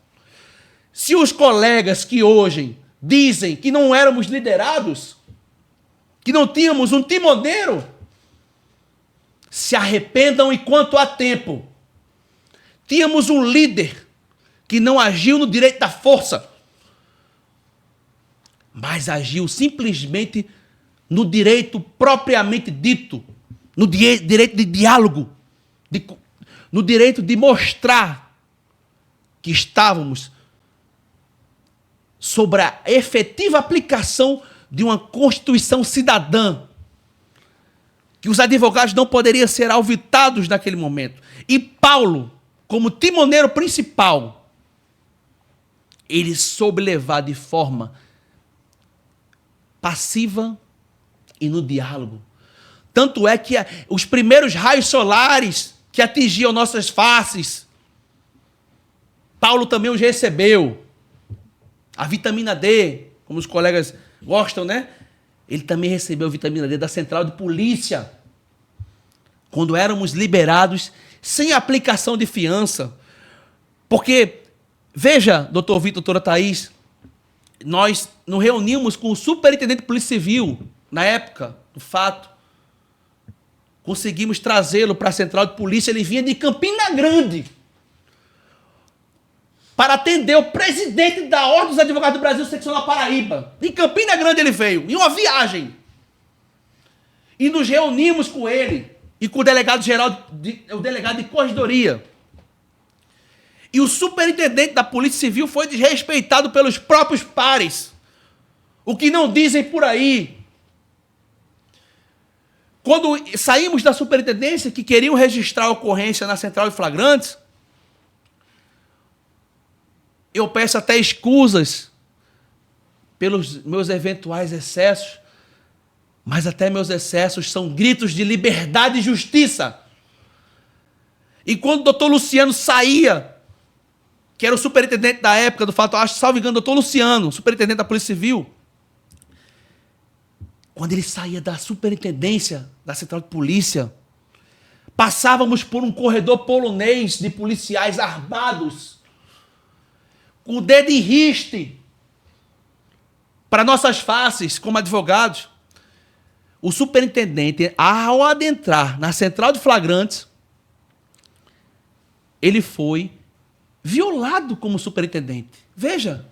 Se os colegas que hoje dizem que não éramos liderados, que não tínhamos um timoneiro, se arrependam enquanto há tempo. Tínhamos um líder que não agiu no direito da força, mas agiu simplesmente no direito propriamente dito, no direito de diálogo, no direito de mostrar que estávamos sobre a efetiva aplicação de uma Constituição cidadã, que os advogados não poderiam ser alvitados naquele momento. E Paulo, como timoneiro principal, ele soube levar de forma passiva e no diálogo. Tanto é que os primeiros raios solares que atingiam nossas faces, Paulo também os recebeu. A vitamina D, como os colegas gostam, né? Ele também recebeu vitamina D da Central de Polícia. Quando éramos liberados sem aplicação de fiança. Porque, veja, doutor Vitor, doutora Thaís, nós nos reunimos com o superintendente de Polícia Civil, na época do fato. Conseguimos trazê-lo para a Central de Polícia. Ele vinha de Campina Grande para atender o presidente da Ordem dos Advogados do Brasil, seccional Paraíba. De Campina Grande ele veio, em uma viagem. E nos reunimos com ele e com o delegado-geral, o delegado de corregedoria. E o superintendente da Polícia Civil foi desrespeitado pelos próprios pares. O que não dizem por aí. Quando saímos da superintendência, que queriam registrar a ocorrência na Central de Flagrantes, eu peço até escusas pelos meus eventuais excessos, mas até meus excessos são gritos de liberdade e justiça. E quando o doutor Luciano saía, que era o superintendente da época do fato, acho, salvo engano, doutor Luciano, superintendente da Polícia Civil, quando ele saía da superintendência da Central de Polícia, passávamos por um corredor polonês de policiais armados, com o dedo em riste para nossas faces como advogados. o superintendente, ao adentrar na central de flagrantes, ele foi violado como superintendente. Veja,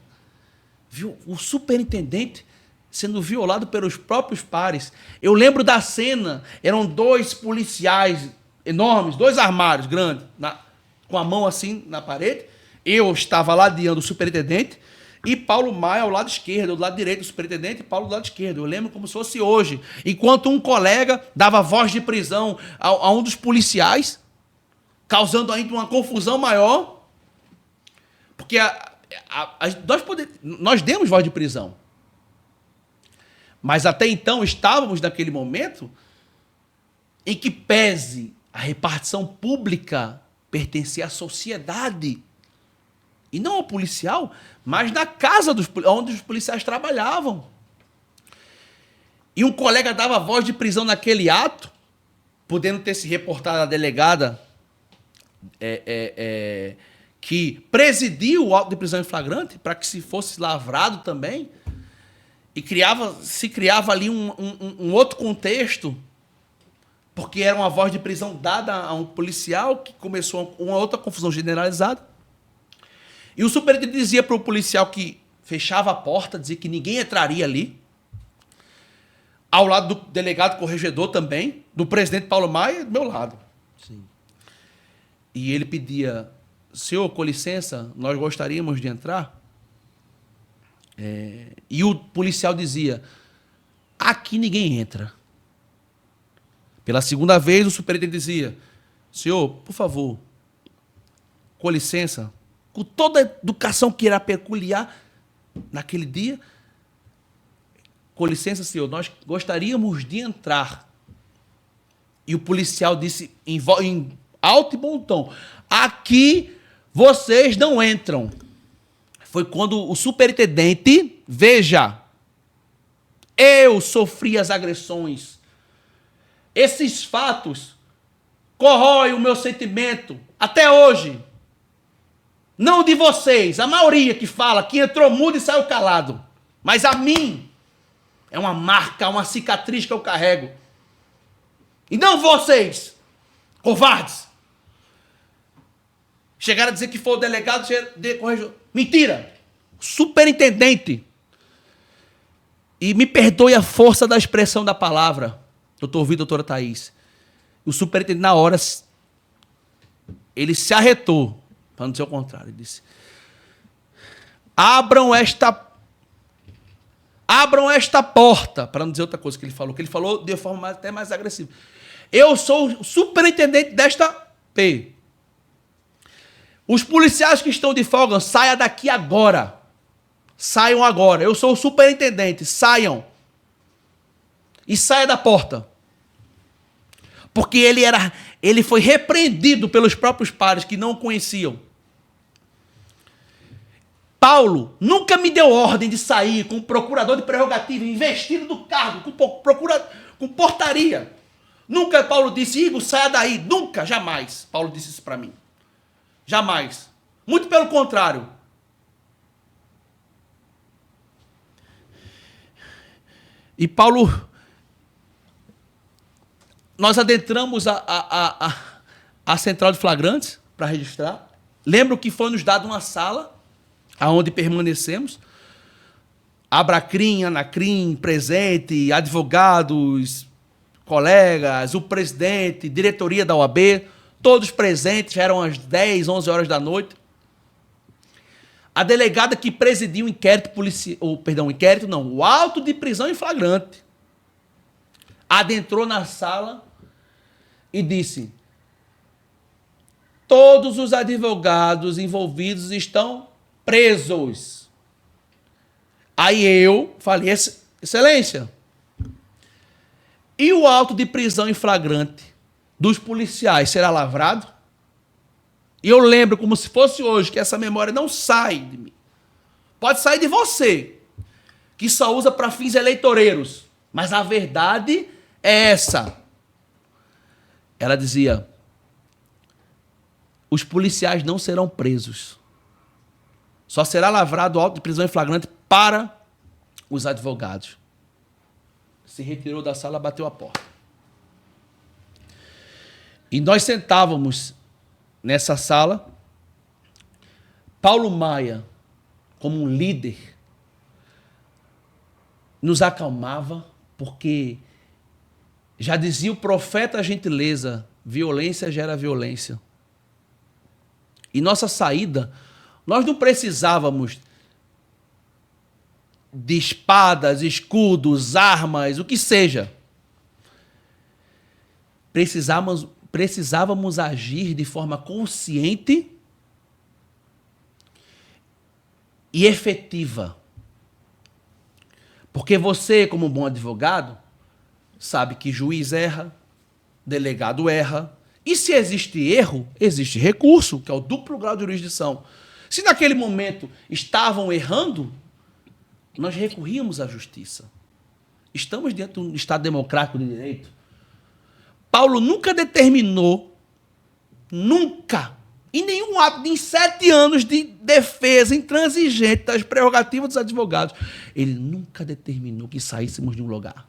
o superintendente sendo violado pelos próprios pares. Eu lembro da cena, eram 2 policiais enormes, 2 armários grandes, com a mão assim na parede. Eu estava ladeando o superintendente e Paulo Maia ao lado esquerdo, do lado direito do superintendente e Paulo do lado esquerdo. Eu lembro como se fosse hoje. Enquanto um colega dava voz de prisão a um dos policiais, causando ainda uma confusão maior, porque nós demos voz de prisão. Mas até então estávamos naquele momento em que, pese a repartição pública pertencer à sociedade e não ao policial, mas na casa onde os policiais trabalhavam. E um colega dava voz de prisão naquele ato, podendo ter se reportado à delegada que presidiu o auto de prisão em flagrante, para que se fosse lavrado também, e se criava ali um outro contexto, porque era uma voz de prisão dada a um policial, que começou uma outra confusão generalizada. E o superintendente dizia para o policial que fechava a porta, dizia que ninguém entraria ali, ao lado do delegado corregedor também, do presidente Paulo Maia, do meu lado. Sim. E ele pedia: senhor, com licença, nós gostaríamos de entrar. E o policial dizia: aqui ninguém entra. Pela segunda vez, o superintendente dizia: senhor, por favor, com licença, com toda a educação que era peculiar naquele dia, com licença, senhor, nós gostaríamos de entrar. E o policial disse em alto e bom tom: aqui vocês não entram. Foi quando o superintendente, veja, eu sofri as agressões. Esses fatos corroem o meu sentimento até hoje. Não de vocês, a maioria que fala, que entrou mudo e saiu calado. Mas a mim é uma marca, uma cicatriz que eu carrego. E não vocês, covardes. Chegaram a dizer que foi o delegado de corregedor. Mentira! Superintendente. E me perdoe a força da expressão da palavra, doutor Vitor, doutora Thaís. O superintendente, na hora, ele se arretou, para não dizer o contrário. Ele disse: abram esta porta, para não dizer outra coisa que ele falou de forma até mais agressiva. Eu sou o superintendente desta P. Os policiais que estão de folga, saiam daqui agora. Saiam agora. Eu sou o superintendente. Saiam. E saia da porta. Porque ele foi repreendido pelos próprios pares que não o conheciam. Paulo nunca me deu ordem de sair com o procurador de prerrogativa, investido do cargo, com portaria. Nunca Paulo disse: Igor, saia daí. Nunca, jamais. Paulo disse isso para mim. Jamais. Muito pelo contrário. E Paulo, nós adentramos a central de flagrantes para registrar. Lembro que foi nos dado uma sala aonde permanecemos. Abracrim, Anacrim, presente, advogados, colegas, o presidente, diretoria da OAB, todos presentes, já eram as 10, 11 horas da noite. A delegada que presidiu o inquérito o auto de prisão em flagrante, adentrou na sala e disse: todos os advogados envolvidos estão presos. Aí eu falei: excelência, e o auto de prisão em flagrante dos policiais será lavrado? E eu lembro como se fosse hoje que essa memória não sai de mim. Pode sair de você, que só usa para fins eleitoreiros. Mas a verdade é essa. Ela dizia: os policiais não serão presos. Só será lavrado o auto de prisão em flagrante para os advogados. se retirou da sala, bateu a porta. E nós sentávamos nessa sala. Paulo Maia, como um líder, nos acalmava, porque já dizia o profeta gentileza, violência gera violência. E nossa saída, nós não precisávamos de espadas, escudos, armas, o que seja. Precisávamos agir de forma consciente e efetiva. Porque você, como um bom advogado, sabe que juiz erra, delegado erra, e se existe erro, existe recurso, que é o duplo grau de jurisdição. Se naquele momento estavam errando, nós recorríamos à justiça. Estamos dentro de um Estado democrático de direito. Paulo nunca determinou, nunca, em nenhum ato, em 7 anos de defesa intransigente das prerrogativas dos advogados, ele nunca determinou que saíssemos de um lugar.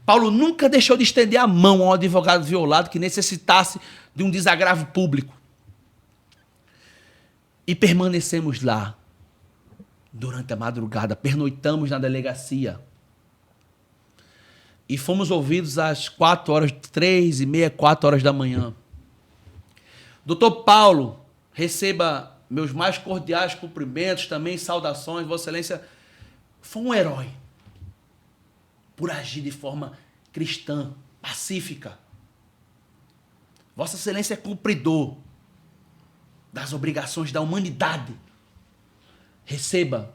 Paulo nunca deixou de estender a mão a um advogado violado que necessitasse de um desagravo público. E permanecemos lá durante a madrugada, pernoitamos na delegacia. E fomos ouvidos às 3h30, 4 horas da manhã. Doutor Paulo, receba meus mais cordiais cumprimentos, também saudações. Vossa Excelência foi um herói por agir de forma cristã, pacífica. Vossa Excelência é cumpridor das obrigações da humanidade. Receba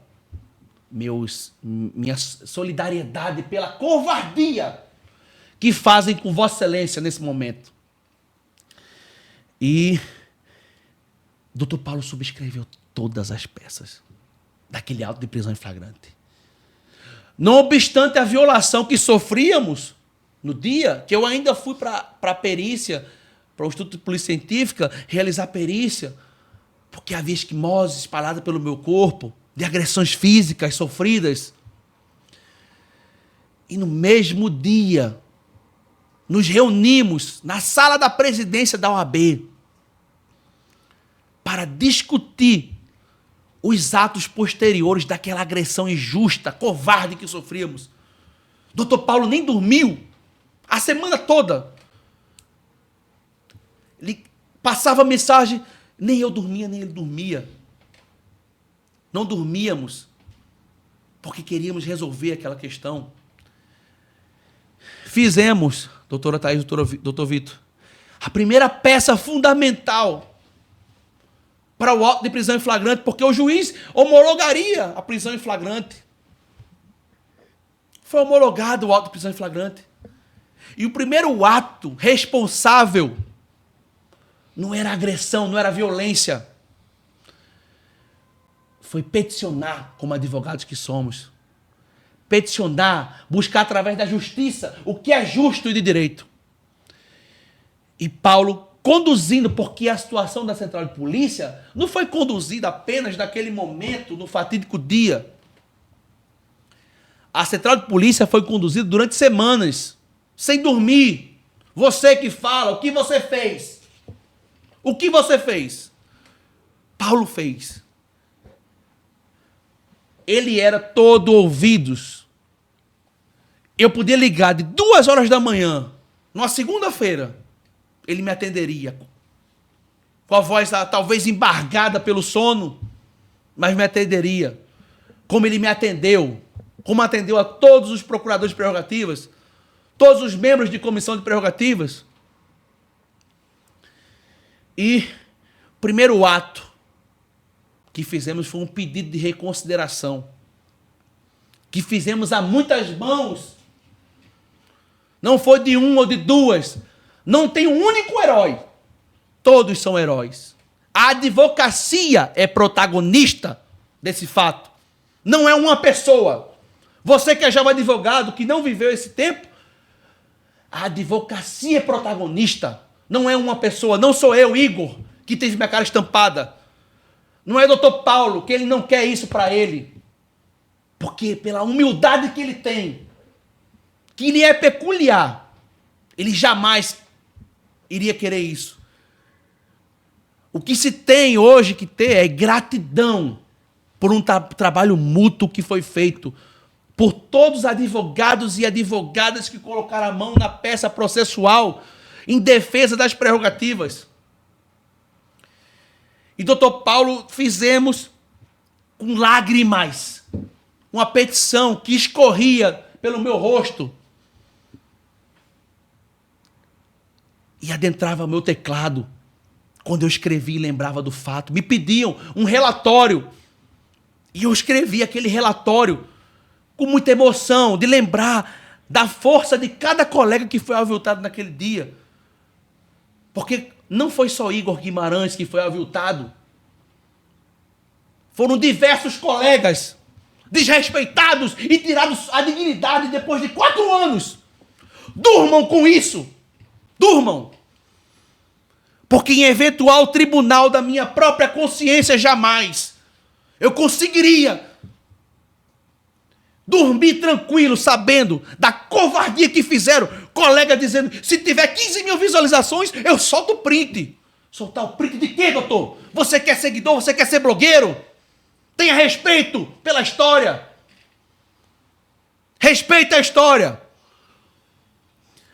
minha solidariedade pela covardia que fazem com Vossa Excelência nesse momento. E Dr. Paulo subscreveu todas as peças daquele auto de prisão em flagrante. Não obstante a violação que sofríamos no dia, que eu ainda fui para a perícia, para o Instituto de Polícia Científica, realizar perícia, porque havia esquimose espalhada pelo meu corpo, de agressões físicas sofridas. E no mesmo dia, nos reunimos na sala da presidência da OAB para discutir os atos posteriores daquela agressão injusta, covarde que sofríamos. Doutor Paulo nem dormiu a semana toda. Ele passava mensagem, nem eu dormia, nem ele dormia. Não dormíamos porque queríamos resolver aquela questão. Fizemos, doutora Thaís, doutor Vitor, a primeira peça fundamental para o auto de prisão em flagrante, porque o juiz homologaria a prisão em flagrante. Foi homologado o auto de prisão em flagrante. E o primeiro ato responsável não era agressão, não era violência. Foi peticionar, como advogados que somos. Peticionar, buscar através da justiça o que é justo e de direito. E Paulo conduzindo, porque a situação da Central de Polícia não foi conduzida apenas naquele momento, no fatídico dia. A Central de Polícia foi conduzida durante semanas, sem dormir. Você que fala, o que você fez? O que você fez? Paulo fez. Ele era todo ouvidos. Eu podia ligar de 2 horas da manhã, numa segunda-feira, ele me atenderia. Com a voz talvez embargada pelo sono, mas me atenderia. Como ele me atendeu, como atendeu a todos os procuradores de prerrogativas, todos os membros de comissão de prerrogativas. E o primeiro ato que fizemos foi um pedido de reconsideração, que fizemos a muitas mãos. Não foi de um ou de duas. Não tem um único herói. Todos são heróis. A advocacia é protagonista desse fato. Não é uma pessoa. Você que é jovem advogado, que não viveu esse tempo, a advocacia é protagonista. Não é uma pessoa. Não sou eu, Igor, que teve minha cara estampada. Não é doutor Paulo, que ele não quer isso para ele. Porque pela humildade que ele tem, que lhe é peculiar, ele jamais iria querer isso. O que se tem hoje que ter é gratidão por um trabalho mútuo que foi feito por todos os advogados e advogadas que colocaram a mão na peça processual em defesa das prerrogativas. E, doutor Paulo, fizemos com lágrimas uma petição que escorria pelo meu rosto e adentrava meu teclado quando eu escrevi e lembrava do fato. Me pediam um relatório e eu escrevi aquele relatório com muita emoção, de lembrar da força de cada colega que foi aviltado naquele dia. Porque não foi só Igor Guimarães que foi aviltado. Foram diversos colegas desrespeitados e tirados a dignidade depois de 4 anos. Durmam com isso. Durmam. Porque em eventual tribunal da minha própria consciência jamais eu conseguiria dormir tranquilo, sabendo da covardia que fizeram. Colega dizendo, se tiver 15 mil visualizações, eu solto o print. Soltar o print de quê, doutor? Você quer seguidor? Você quer ser blogueiro? Tenha respeito pela história. Respeita a história.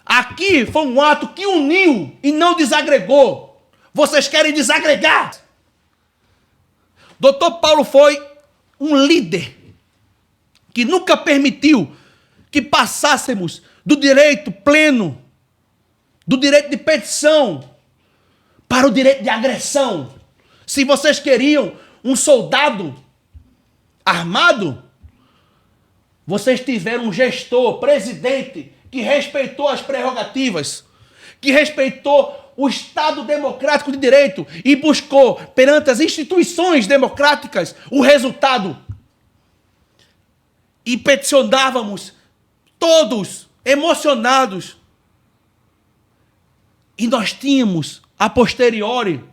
Aqui foi um ato que uniu e não desagregou. Vocês querem desagregar? Doutor Paulo foi um líder que nunca permitiu que passássemos do direito pleno, do direito de petição, para o direito de agressão. Se vocês queriam um soldado armado, vocês tiveram um gestor, presidente, que respeitou as prerrogativas, que respeitou o Estado democrático de direito e buscou, perante as instituições democráticas, o resultado. E peticionávamos, todos emocionados. E nós tínhamos, a posteriori,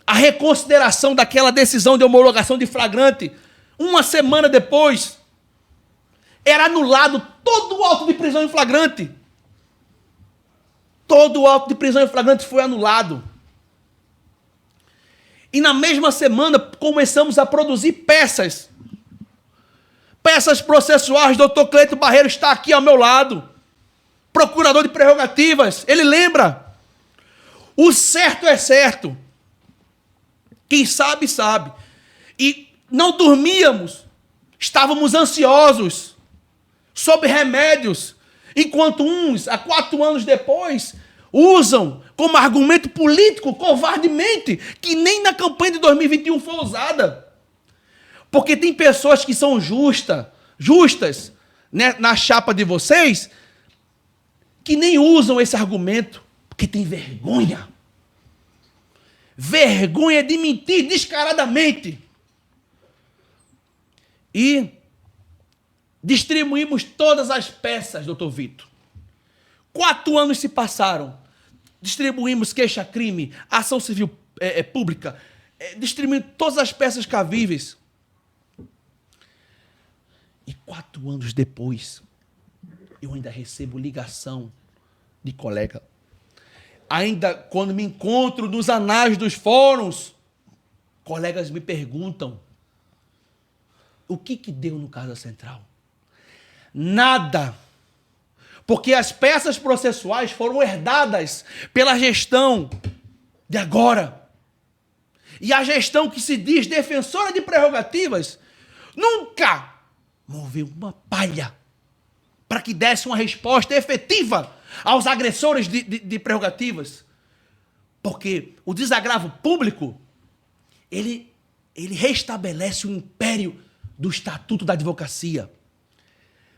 a reconsideração daquela decisão de homologação de flagrante. Uma semana depois, era anulado todo o auto de prisão em flagrante. Todo o auto de prisão em flagrante foi anulado. E na mesma semana começamos a produzir peças processuais. Doutor Cleito Barreiro está aqui ao meu lado, procurador de prerrogativas. Ele lembra. O certo é certo. Quem sabe, sabe. E não dormíamos. Estávamos ansiosos, sob remédios, enquanto uns, há 4 anos depois, usam como argumento político, covardemente, que nem na campanha de 2021 foi usada. Porque tem pessoas que são justas, né, na chapa de vocês, que nem usam esse argumento, porque tem vergonha. Vergonha de mentir descaradamente. E distribuímos todas as peças, doutor Vitor. 4 anos se passaram. Distribuímos queixa-crime, ação civil pública, distribuímos todas as peças cabíveis. E 4 anos depois, eu ainda recebo ligação de colega. Ainda quando me encontro nos anais dos fóruns, colegas me perguntam, o que deu no Casa Central? Nada. Porque as peças processuais foram herdadas pela gestão de agora. E a gestão que se diz defensora de prerrogativas nunca moveu uma palha para que desse uma resposta efetiva aos agressores de prerrogativas. Porque o desagravo público, ele restabelece o império do Estatuto da Advocacia.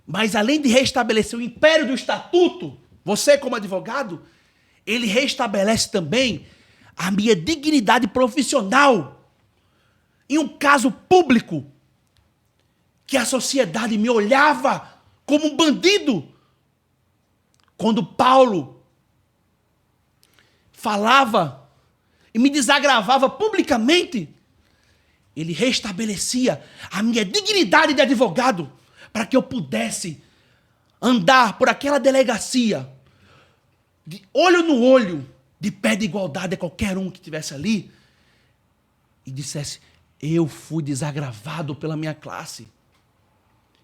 Mas além de restabelecer o império do Estatuto, você como advogado, ele restabelece também a minha dignidade profissional. Em um caso público, que a sociedade me olhava como um bandido. Quando Paulo falava e me desagravava publicamente, ele restabelecia a minha dignidade de advogado para que eu pudesse andar por aquela delegacia, de olho no olho, de pé de igualdade a qualquer um que estivesse ali, e dissesse: eu fui desagravado pela minha classe.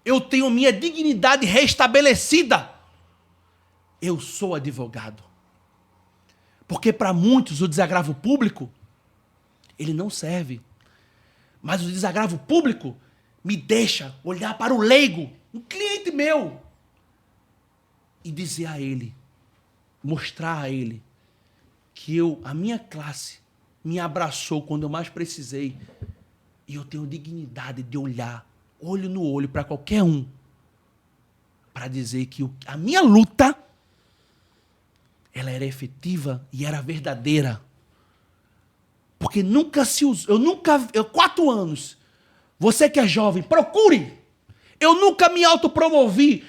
Eu tenho minha dignidade restabelecida. Eu sou advogado. Porque para muitos o desagravo público, ele não serve. Mas o desagravo público me deixa olhar para o leigo, um cliente meu, e dizer a ele, mostrar a ele, que a minha classe me abraçou quando eu mais precisei, e eu tenho dignidade de olhar, olho no olho, para qualquer um, para dizer que a minha luta, ela era efetiva e era verdadeira. Porque nunca se usou, 4 anos, você que é jovem, procure. Eu nunca me autopromovi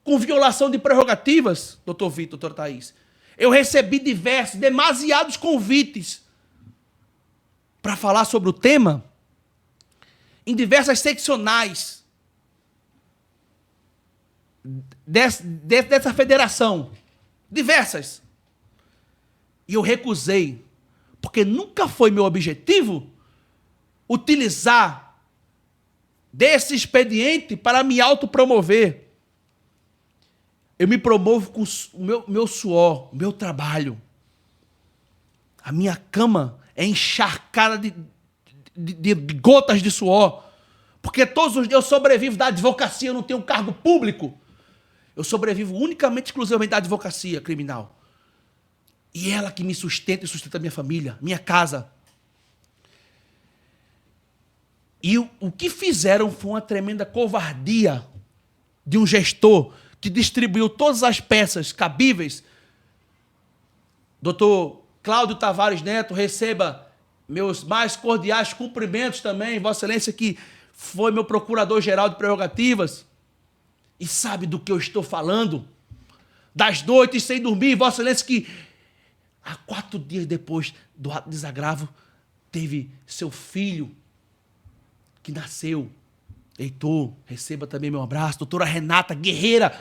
com violação de prerrogativas, doutor Vitor, doutor Thaís. Eu recebi demasiados convites para falar sobre o tema em diversas seccionais dessa federação. Diversas. E eu recusei, porque nunca foi meu objetivo utilizar desse expediente para me autopromover. Eu me promovo com o meu suor, o meu trabalho. A minha cama é encharcada de gotas de suor. Porque todos os dias eu sobrevivo da advocacia, eu não tenho cargo público. Eu sobrevivo unicamente, exclusivamente da advocacia criminal. E ela que me sustenta e sustenta a minha família, minha casa. E o que fizeram foi uma tremenda covardia de um gestor que distribuiu todas as peças cabíveis. Doutor Cláudio Tavares Neto, receba meus mais cordiais cumprimentos também, Vossa Excelência, que foi meu procurador-geral de prerrogativas e sabe do que eu estou falando. Das noites sem dormir, Vossa Excelência, que há 4 dias depois do ato de desagravo, teve seu filho que nasceu. Heitor, receba também meu abraço. Doutora Renata Guerreira,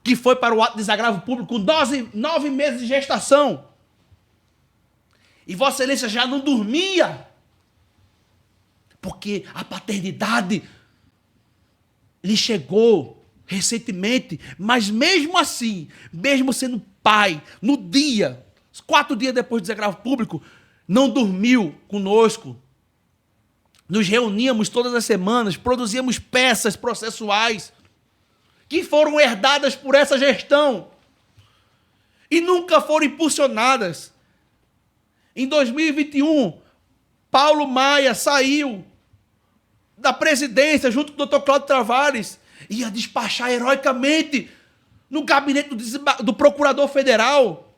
que foi para o ato de desagravo público com 9 meses de gestação. E Vossa Excelência já não dormia, porque a paternidade lhe chegou recentemente, mas mesmo assim, mesmo sendo pai, no dia, 4 dias depois do desagravo público, não dormiu conosco. Nos reuníamos todas as semanas, produzíamos peças processuais que foram herdadas por essa gestão e nunca foram impulsionadas. Em 2021, Paulo Maia saiu da presidência junto com o Dr. Cláudio Tavares, ia despachar heroicamente no gabinete do Procurador Federal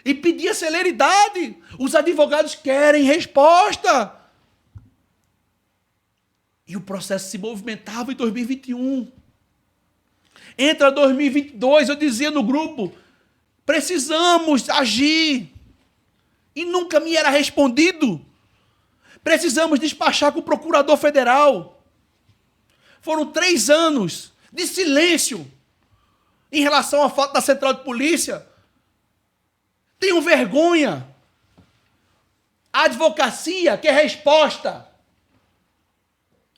e pedia celeridade. Os advogados querem resposta. E o processo se movimentava em 2021. Entra 2022, eu dizia no grupo, precisamos agir. E nunca me era respondido. Precisamos despachar com o Procurador Federal. Foram 3 anos de silêncio em relação à falta da Central de Polícia. Tenho vergonha. A advocacia quer resposta.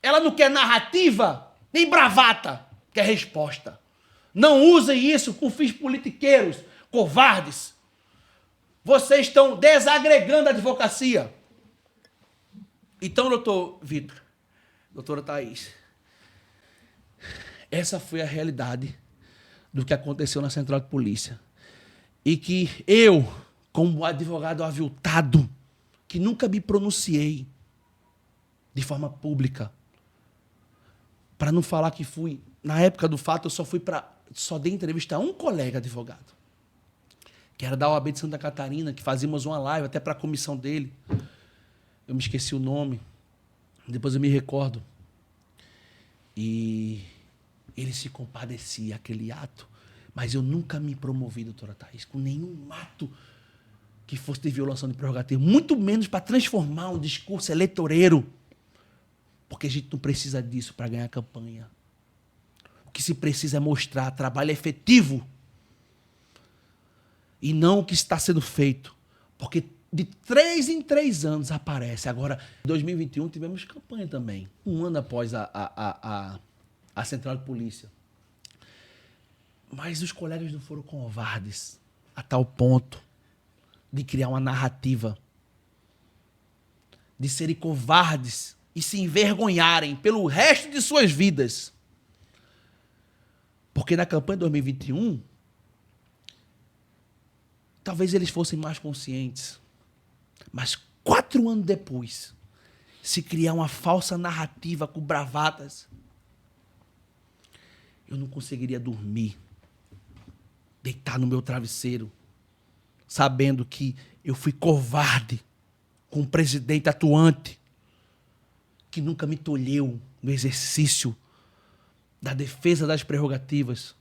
Ela não quer narrativa, nem bravata, quer resposta. Não usem isso com fins politiqueiros, covardes. Vocês estão desagregando a advocacia. Então, doutor Vitor, doutora Thaís, essa foi a realidade do que aconteceu na Central de Polícia. E que eu, como advogado aviltado, que nunca me pronunciei de forma pública, para não falar que fui, na época do fato, eu só dei entrevista a um colega advogado, que era da OAB de Santa Catarina, que fazíamos uma live até para a comissão dele. Eu me esqueci o nome, depois eu me recordo. E ele se compadecia àquele ato, mas eu nunca me promovi, doutora Thaís, com nenhum ato que fosse de violação de prerrogativa, muito menos para transformar um discurso eleitoreiro, porque a gente não precisa disso para ganhar campanha. O que se precisa é mostrar trabalho efetivo e não o que está sendo feito. Porque de 3 em 3 anos aparece. Agora, em 2021 tivemos campanha também, um ano após a Central de Polícia. Mas os colegas não foram covardes a tal ponto de criar uma narrativa, de serem covardes e se envergonharem pelo resto de suas vidas. Porque na campanha de 2021, talvez eles fossem mais conscientes. Mas 4 anos depois, se criar uma falsa narrativa com bravatas, eu não conseguiria dormir, deitar no meu travesseiro, sabendo que eu fui covarde com um presidente atuante que nunca me tolheu no exercício da defesa das prerrogativas.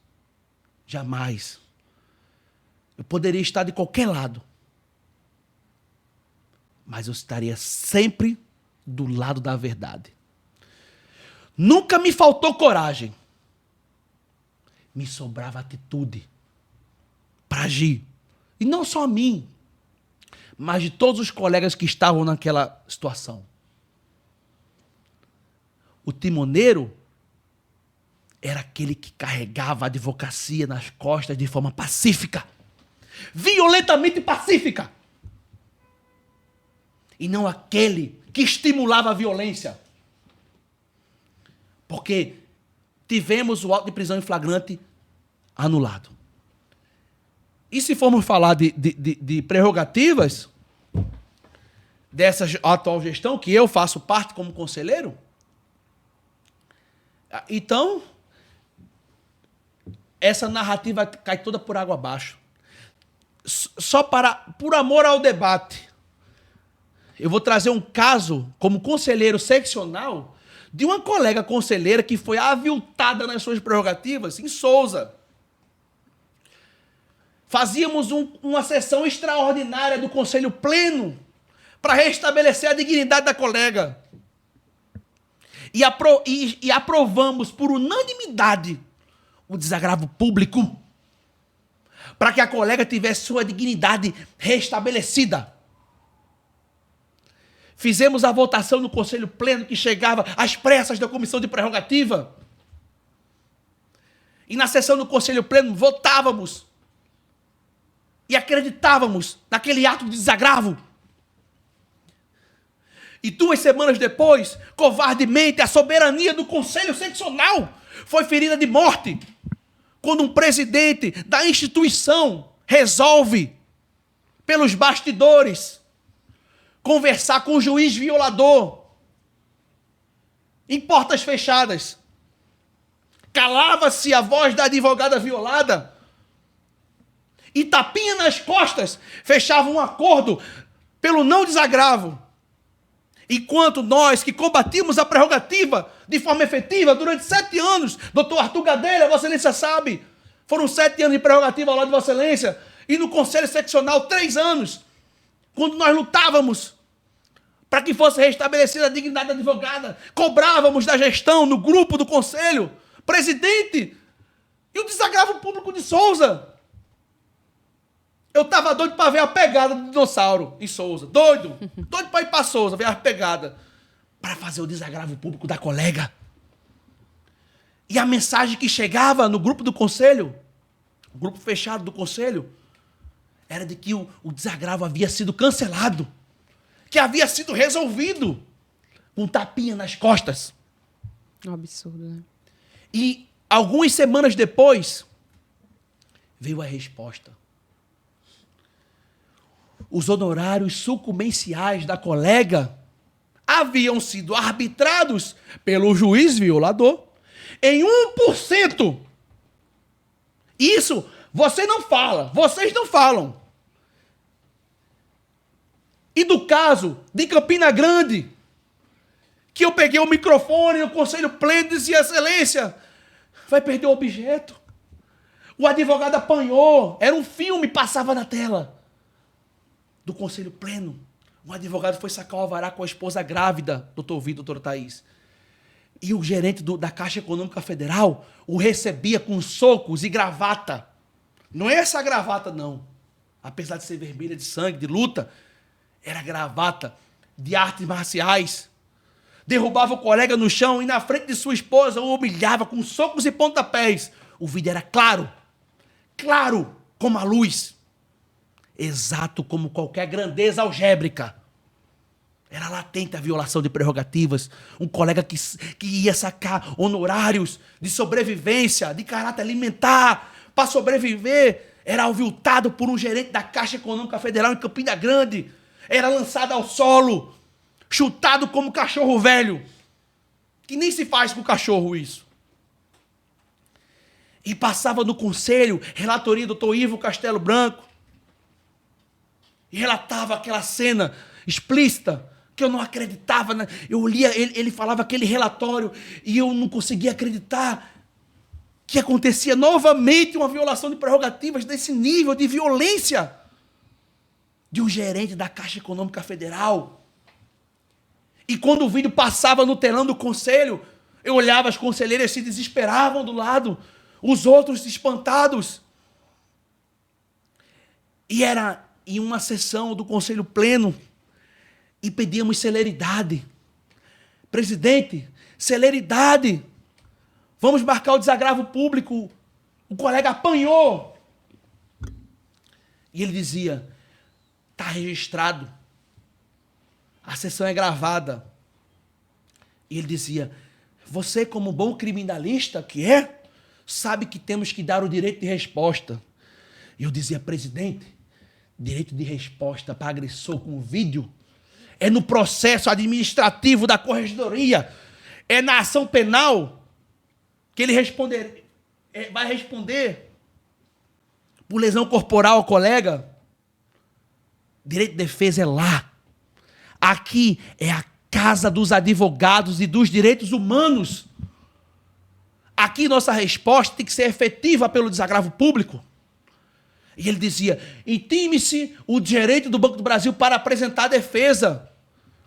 Jamais. Eu poderia estar de qualquer lado, mas eu estaria sempre do lado da verdade. Nunca me faltou coragem. Me sobrava atitude para agir. E não só a mim, mas de todos os colegas que estavam naquela situação. O timoneiro era aquele que carregava a advocacia nas costas de forma pacífica. Violentamente pacífica. E não aquele que estimulava a violência. Porque tivemos o auto de prisão em flagrante anulado. E se formos falar de prerrogativas dessa atual gestão, que eu faço parte como conselheiro, então essa narrativa cai toda por água abaixo. Só por amor ao debate, eu vou trazer um caso como conselheiro seccional de uma colega conselheira que foi aviltada nas suas prerrogativas em Sousa. Fazíamos uma sessão extraordinária do Conselho Pleno para restabelecer a dignidade da colega. E aprovamos por unanimidade o desagravo público para que a colega tivesse sua dignidade restabelecida. Fizemos a votação no Conselho Pleno que chegava às pressas da Comissão de Prerrogativa. E na sessão do Conselho Pleno votávamos e acreditávamos naquele ato de desagravo. E 2 semanas depois, covardemente, a soberania do Conselho Seccional foi ferida de morte quando um presidente da instituição resolve, pelos bastidores, conversar com o juiz violador em portas fechadas. Calava-se a voz da advogada violada e tapinha nas costas fechava um acordo pelo não desagravo. Enquanto nós que combatimos a prerrogativa de forma efetiva durante 7 anos, doutor Arthur Gadelha, Vossa Excelência sabe, foram 7 anos de prerrogativa ao lado de Vossa Excelência, e no Conselho Seccional 3 anos, quando nós lutávamos para que fosse restabelecida a dignidade da advogada, cobrávamos da gestão, no grupo do Conselho, presidente, e o desagravo público de Sousa. Eu estava doido para ver a pegada do dinossauro em Sousa. Doido para ir para Sousa, ver a pegada. Para fazer o desagravo público da colega. E a mensagem que chegava no grupo do conselho, o grupo fechado do conselho, era de que o desagravo havia sido cancelado. Que havia sido resolvido. Com um tapinha nas costas. Um absurdo, né? E algumas semanas depois, veio a resposta. Os honorários sucumbenciais da colega haviam sido arbitrados pelo juiz violador em 1%. Isso você não fala, vocês não falam. E do caso de Campina Grande, que eu peguei o microfone no Conselho Pleno e disse, Excelência, vai perder o objeto. O advogado apanhou, era um filme, passava na tela do Conselho Pleno. Um advogado foi sacar o alvará com a esposa grávida, doutor Vitor, doutora Thaís. E o gerente da Caixa Econômica Federal o recebia com socos e gravata. Não é essa gravata, não. Apesar de ser vermelha de sangue, de luta, era gravata de artes marciais. Derrubava o colega no chão e na frente de sua esposa o humilhava com socos e pontapés. O vídeo era claro, claro como a luz. Exato como qualquer grandeza algébrica. Era latente a violação de prerrogativas. Um colega que ia sacar honorários de sobrevivência, de caráter alimentar, para sobreviver, era aviltado por um gerente da Caixa Econômica Federal em Campina Grande. Era lançado ao solo, chutado como cachorro velho. Que nem se faz com cachorro isso. E passava no conselho, relatoria do Dr. Ivo Castelo Branco. E relatava aquela cena explícita, que eu não acreditava. Eu lia, ele falava aquele relatório e eu não conseguia acreditar que acontecia novamente uma violação de prerrogativas desse nível de violência de um gerente da Caixa Econômica Federal. E quando o vídeo passava no telão do conselho, eu olhava, as conselheiras se desesperavam do lado, os outros espantados. E era em uma sessão do Conselho Pleno e pedíamos celeridade. Presidente, celeridade. Vamos marcar o desagravo público. O colega apanhou. E ele dizia, está registrado. A sessão é gravada. E ele dizia, você como bom criminalista que é, sabe que temos que dar o direito de resposta. E eu dizia, presidente, direito de resposta para agressor com vídeo é no processo administrativo da corregedoria, é na ação penal que ele vai responder por lesão corporal ao colega. Direito de defesa é lá. Aqui é a casa dos advogados e dos direitos humanos. Aqui nossa resposta tem que ser efetiva pelo desagravo público. E ele dizia, intime-se o direito do Banco do Brasil para apresentar a defesa.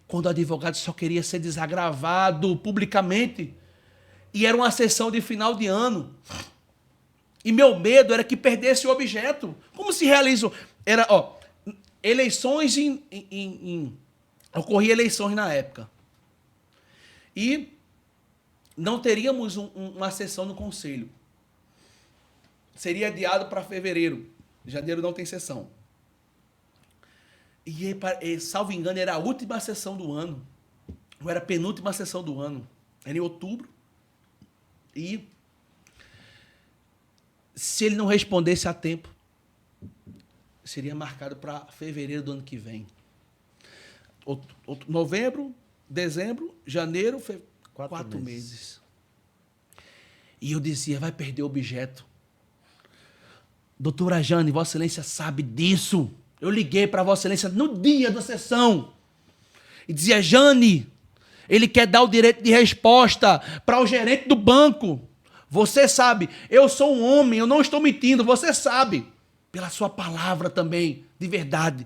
Quando o advogado só queria ser desagravado publicamente. E era uma sessão de final de ano. E meu medo era que perdesse o objeto. Como se realizam? Era, eleições ocorria eleições na época. E não teríamos uma sessão no conselho. Seria adiado para fevereiro. Janeiro não tem sessão. E, salvo engano, era a última sessão do ano. Ou era a penúltima sessão do ano. Era em outubro. E se ele não respondesse a tempo, seria marcado para fevereiro do ano que vem. Novembro, dezembro, janeiro, 4 meses. E eu dizia, vai perder o objeto. Doutora Jane, Vossa Excelência sabe disso. Eu liguei para Vossa Excelência no dia da sessão. E dizia, Jane, ele quer dar o direito de resposta para o gerente do banco. Você sabe, eu sou um homem, eu não estou mentindo, você sabe. Pela sua palavra também, de verdade.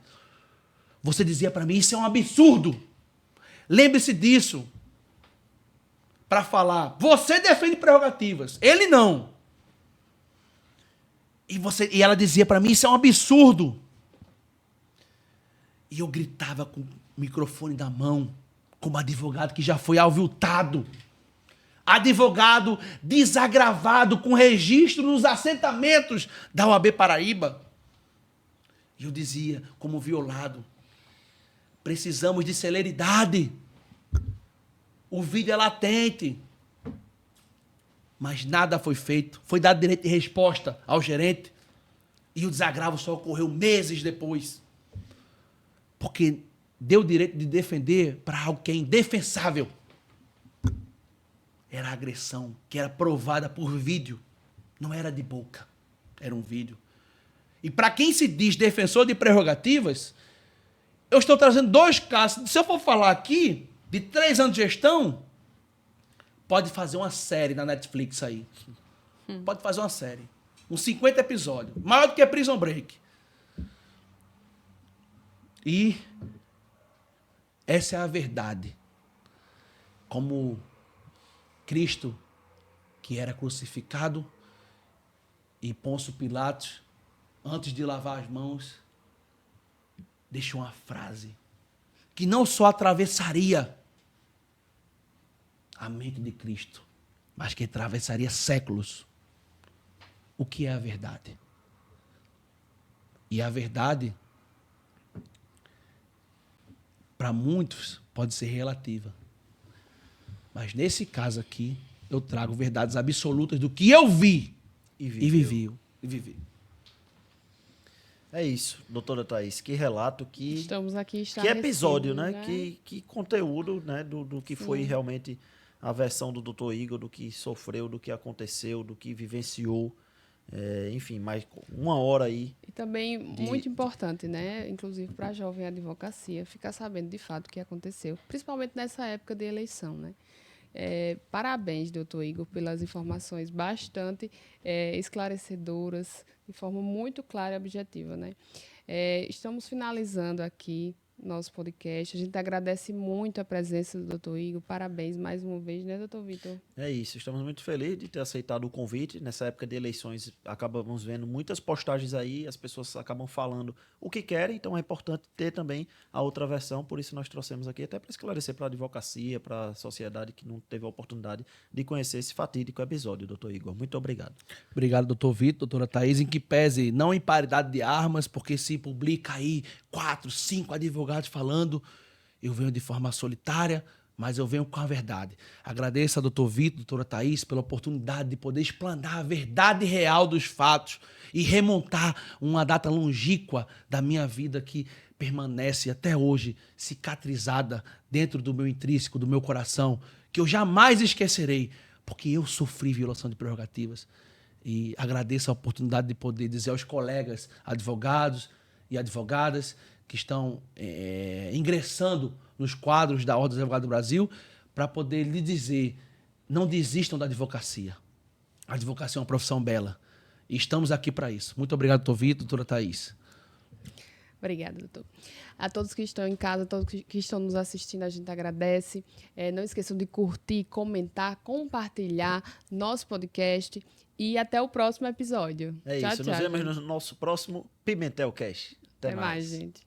Você dizia para mim, isso é um absurdo. Lembre-se disso. Para falar, você defende prerrogativas, ele não. E ela dizia para mim, isso é um absurdo. E eu gritava com o microfone na mão, como advogado que já foi aviltado. Advogado desagravado com registro nos assentamentos da OAB Paraíba. E eu dizia, como violado, precisamos de celeridade. O vídeo é latente. Mas nada foi feito. Foi dado direito de resposta ao gerente. E o desagravo só ocorreu meses depois. Porque deu o direito de defender para algo que é indefensável. Era a agressão que era provada por vídeo. Não era de boca. Era um vídeo. E para quem se diz defensor de prerrogativas, eu estou trazendo 2 casos. Se eu for falar aqui de 3 anos de gestão, pode fazer uma série na Netflix aí. Pode fazer uma série. Uns 50 episódios. Maior do que Prison Break. E essa é a verdade. Como Cristo, que era crucificado, e Pôncio Pilatos, antes de lavar as mãos, deixou uma frase que não só atravessaria a mente de Cristo, mas que atravessaria séculos. O que é a verdade? E a verdade, para muitos, pode ser relativa. Mas nesse caso aqui, eu trago verdades absolutas do que eu vi e vivi. É isso, doutora Thaís. Que relato, Estamos aqui que episódio, né? né? Que conteúdo, né? Do que foi Sim. realmente a versão do doutor Igor, do que sofreu, do que aconteceu, do que vivenciou. Enfim, mais 1 hora aí. E também muito importante, né? Inclusive para a jovem advocacia, ficar sabendo de fato o que aconteceu, principalmente nessa época de eleição, né? Parabéns, doutor Igor, pelas informações bastante esclarecedoras, de forma muito clara e objetiva, né? Estamos finalizando aqui nosso podcast. A gente agradece muito a presença do doutor Igor. Parabéns mais uma vez, né, doutor Vitor? É isso, estamos muito felizes de ter aceitado o convite. Nessa época de eleições, acabamos vendo muitas postagens aí, as pessoas acabam falando o que querem, então é importante ter também a outra versão, por isso nós trouxemos aqui, até para esclarecer para a advocacia, para a sociedade que não teve a oportunidade de conhecer esse fatídico episódio, doutor Igor. Muito obrigado. Obrigado, doutor Vitor, doutora Thaís, em que pese não em paridade de armas, porque se publica aí 4, 5 advogados falando, eu venho de forma solitária, mas eu venho com a verdade. Agradeço a doutor Vitor, doutora Thaís, pela oportunidade de poder explanar a verdade real dos fatos e remontar uma data longínqua da minha vida que permanece até hoje cicatrizada dentro do meu intrínseco, do meu coração, que eu jamais esquecerei, porque eu sofri violação de prerrogativas. E agradeço a oportunidade de poder dizer aos colegas advogados e advogadas que estão ingressando nos quadros da Ordem dos Advogados do Brasil, para poder lhe dizer, não desistam da advocacia. A advocacia é uma profissão bela. E estamos aqui para isso. Muito obrigado, doutor Vitor, doutora Thaís. Obrigada, doutor. A todos que estão em casa, a todos que estão nos assistindo, a gente agradece. Não esqueçam de curtir, comentar, compartilhar nosso podcast e até o próximo episódio. Tchau, nos vemos no nosso próximo Pimentel Cash. Até mais, gente.